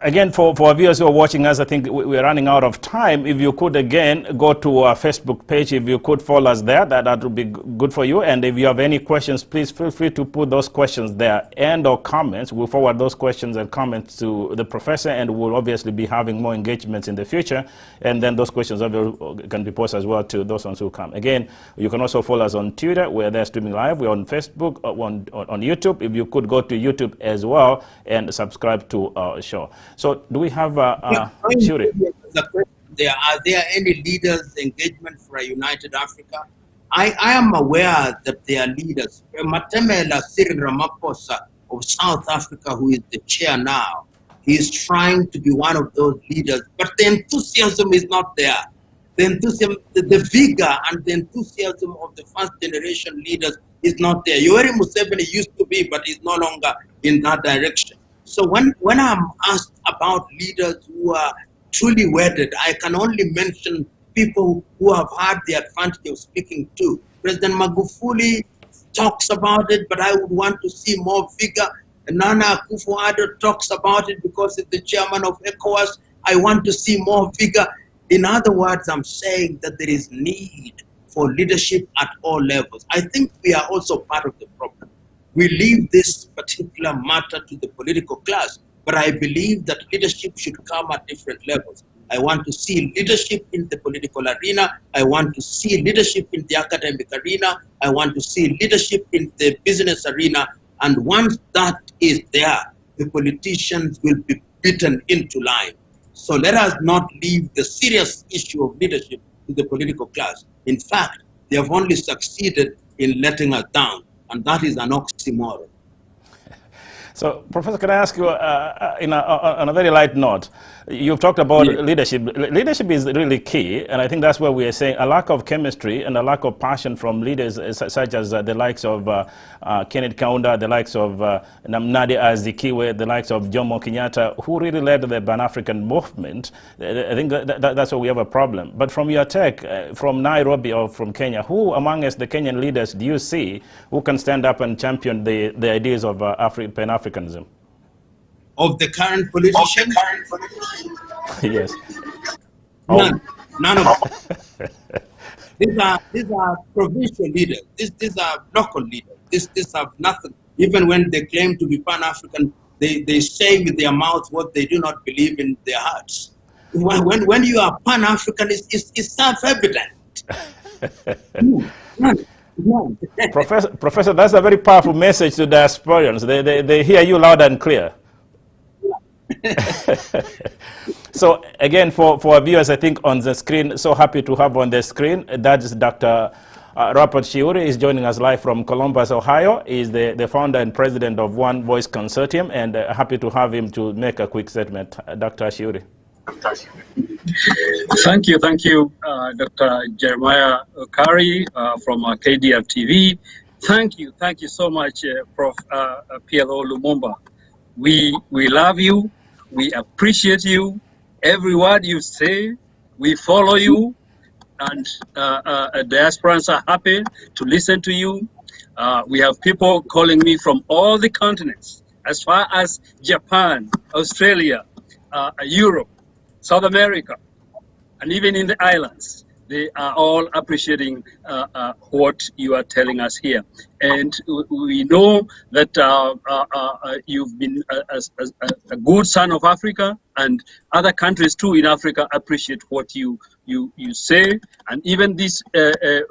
again, for our viewers who are watching us, I think we're running out of time. If you could, again, go to our Facebook page, if you could follow us there, that would be good for you. And if you have any questions, please feel free to put those questions there and or comments. We'll forward those questions and comments to the professor, and we'll obviously be having more engagements in the future. And then those questions can be posted as well to those ones who come. Again, you can also follow us on Twitter, where they're streaming live. We're on Facebook, on YouTube. If you could go to YouTube as well and subscribe to our show. So do we have Shuri? Are there any leaders' engagement for a united Africa? I am aware that there are leaders. Matemela Cyril Ramaphosa of South Africa, who is the chair now, he is trying to be one of those leaders, but the enthusiasm is not there. The enthusiasm, the vigor and the enthusiasm of the first generation leaders is not there. Yoweri Museveni used to be, but is no longer in that direction. So when I'm asked about leaders who are truly wedded, I can only mention people who have had the advantage of speaking to. President Magufuli talks about it, but I would want to see more vigor. Nana Akufo-Addo talks about it because he's the chairman of ECOWAS. I want to see more vigor. In other words, I'm saying that there is need for leadership at all levels. I think we are also part of the problem. We leave this particular matter to the political class, but I believe that leadership should come at different levels. I want to see leadership in the political arena. I want to see leadership in the academic arena. I want to see leadership in the business arena. And once that is there, the politicians will be beaten into line. So let us not leave the serious issue of leadership to the political class. In fact, they have only succeeded in letting us down, and that is an oxymoron. So, Professor, can I ask you, on a very light note, you've talked about leadership. Leadership is really key, and I think that's where we are saying a lack of chemistry and a lack of passion from leaders such as the likes of Kenneth Kaunda, the likes of Namnadi Azikiwe, the likes of Jomo Kenyatta, who really led the Pan-African movement. I think that's where we have a problem. But from your take, from Nairobi or from Kenya, who among us, the Kenyan leaders, do you see who can stand up and champion the ideas of Pan-Africanism? Of the current politicians? Yes. None of them. These are provincial leaders. These are local leaders. These have nothing. Even when they claim to be Pan-African, they say with their mouths what they do not believe in their hearts. When you are Pan-African, it's self-evident. Professor, that's a very powerful message to diasporans. They hear you loud and clear. So again, for our viewers, I think on the screen, so happy to have on the screen, that is Dr. Robert Shiuri is joining us live from Columbus, Ohio. He's the founder and president of One Voice Consortium, and happy to have him to make a quick statement. Dr. Shiuri. Thank you, Dr. Jeremiah Okari from KDRTV. Thank you so much, Prof. PLO Lumumba. We love you, we appreciate you, every word you say, we follow you, and diasporans are happy to listen to you. We have people calling me from all the continents, as far as Japan, Australia, Europe, South America, and even in the islands. They are all appreciating what you are telling us here. And we know that you've been a good son of Africa, and other countries too in Africa appreciate what you say. And even this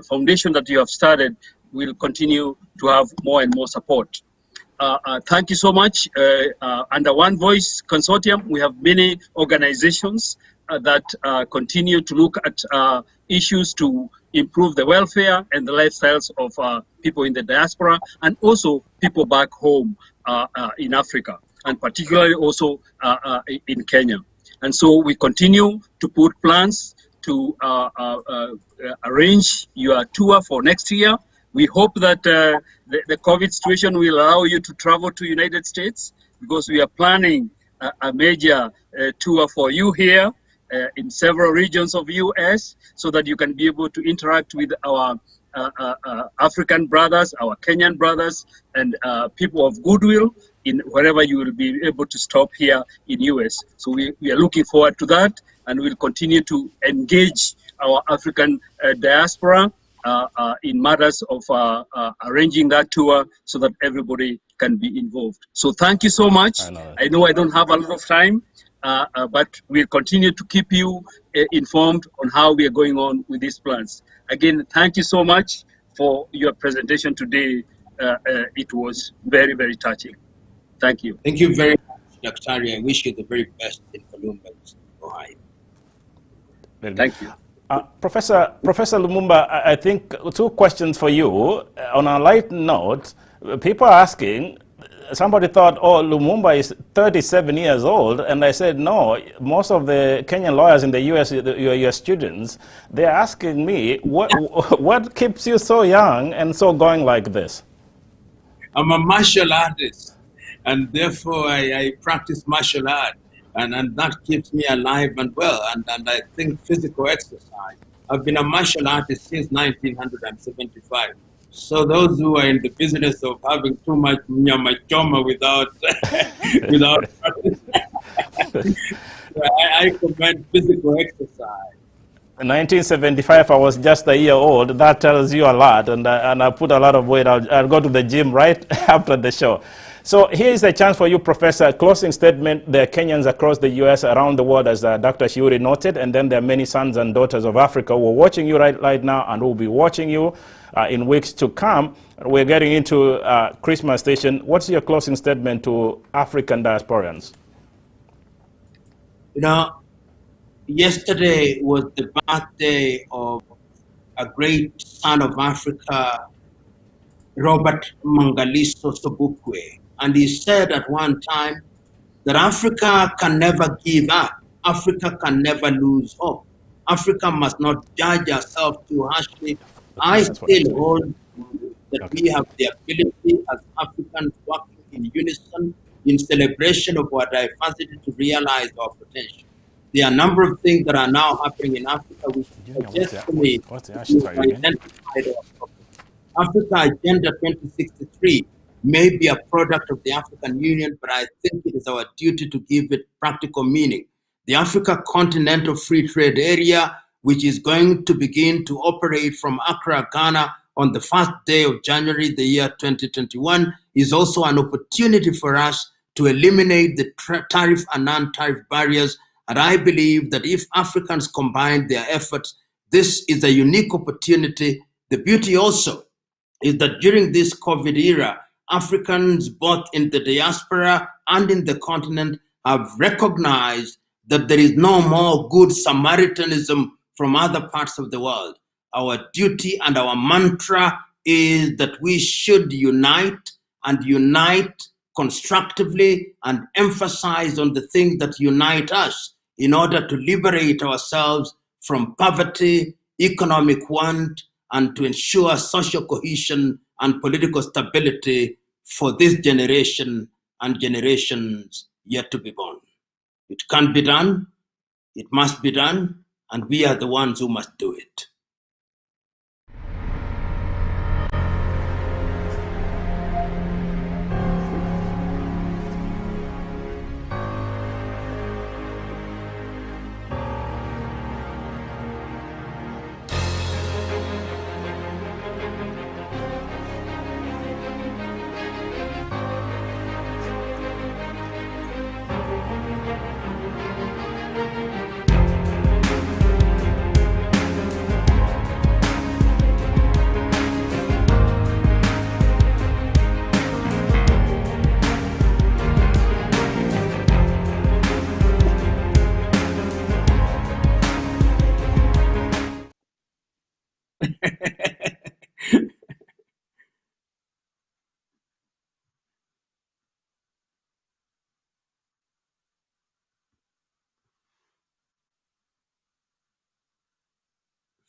foundation that you have started will continue to have more and more support. Thank you so much. Under One Voice Consortium, we have many organizations that continue to look at issues to improve the welfare and the lifestyles of people in the diaspora, and also people back home in Africa, and particularly also in Kenya. And so we continue to put plans to arrange your tour for next year. We hope that the COVID situation will allow you to travel to United States, because we are planning a major tour for you here in several regions of US, so that you can be able to interact with our African brothers, our Kenyan brothers, and people of goodwill in wherever you will be able to stop here in US. So we are looking forward to that, and we'll continue to engage our African diaspora in matters of arranging that tour, so that everybody can be involved. So thank you so much. I know I don't have a lot of time, but we'll continue to keep you informed on how we are going on with these plans. Again, thank you so much for your presentation today. It was very, very touching. Thank you. Thank you very much, Dr. I wish you the very best in Columbus, Ohio. Thank you. Professor Lumumba, I think two questions for you. On a light note, people are asking, somebody thought, oh, Lumumba is 37 years old, and I said, no, most of the Kenyan lawyers in the US, your students, they're asking me, what keeps you so young and so going like this? I'm a martial artist, and therefore I practice martial art. And that keeps me alive and well, and I think physical exercise. I've been a martial artist since 1975. So those who are in the business of having too much nyama without practice, I commend physical exercise. In 1975, I was just a year old. That tells you a lot, and I put a lot of weight. I'll go to the gym right after the show. So here is a chance for you, Professor. Closing statement. There are Kenyans across the U.S., around the world, as Dr. Shiuri noted, and then there are many sons and daughters of Africa who are watching you right now and will be watching you in weeks to come. We're getting into Christmas station. What's your closing statement to African diasporans? You know, yesterday was the birthday of a great son of Africa, Robert Mangaliso Sobukwe. And he said at one time that Africa can never give up. Africa can never lose hope. Africa must not judge herself too harshly. I still hold that we have the ability as Africans working in unison, in celebration of our diversity, to realize our potential. There are a number of things that are now happening in Africa which suggest to me to identify our problem. Africa Agenda 2063 may be a product of the African Union, but I think it is our duty to give it practical meaning. The Africa Continental Free Trade Area, which is going to begin to operate from Accra, Ghana on the first day of January, the year 2021, is also an opportunity for us to eliminate the tariff and non-tariff barriers. And I believe that if Africans combine their efforts, this is a unique opportunity. The beauty also is that during this COVID era, Africans both in the diaspora and in the continent have recognized that there is no more good Samaritanism from other parts of the world. Our duty and our mantra is that we should unite and unite constructively and emphasize on the things that unite us in order to liberate ourselves from poverty, economic want, and to ensure social cohesion and political stability for this generation and generations yet to be born. It can be done, it must be done, and we are the ones who must do it.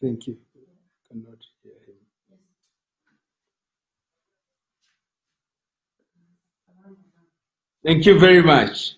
Thank you. Cannot hear him. Thank you very much.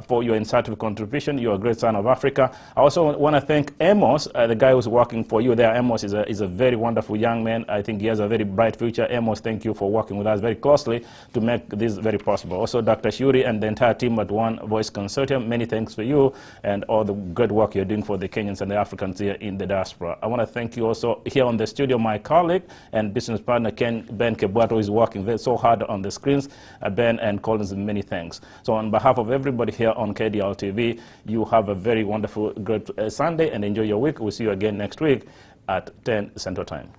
For your insightful contribution. You're a great son of Africa. I also want to thank Amos, the guy who's working for you there. Amos is a very wonderful young man. I think he has a very bright future. Amos, thank you for working with us very closely to make this very possible. Also, Dr. Shuri and the entire team at One Voice Consortium, many thanks for you and all the good work you're doing for the Kenyans and the Africans here in the diaspora. I want to thank you also here on the studio, my colleague and business partner, Ben Kebwato, is working so hard on the screens. Ben and Collins, many thanks. So on behalf of everybody here on KDRTV, you have a very wonderful, great Sunday and enjoy your week. We'll see you again next week at 10 Central Time.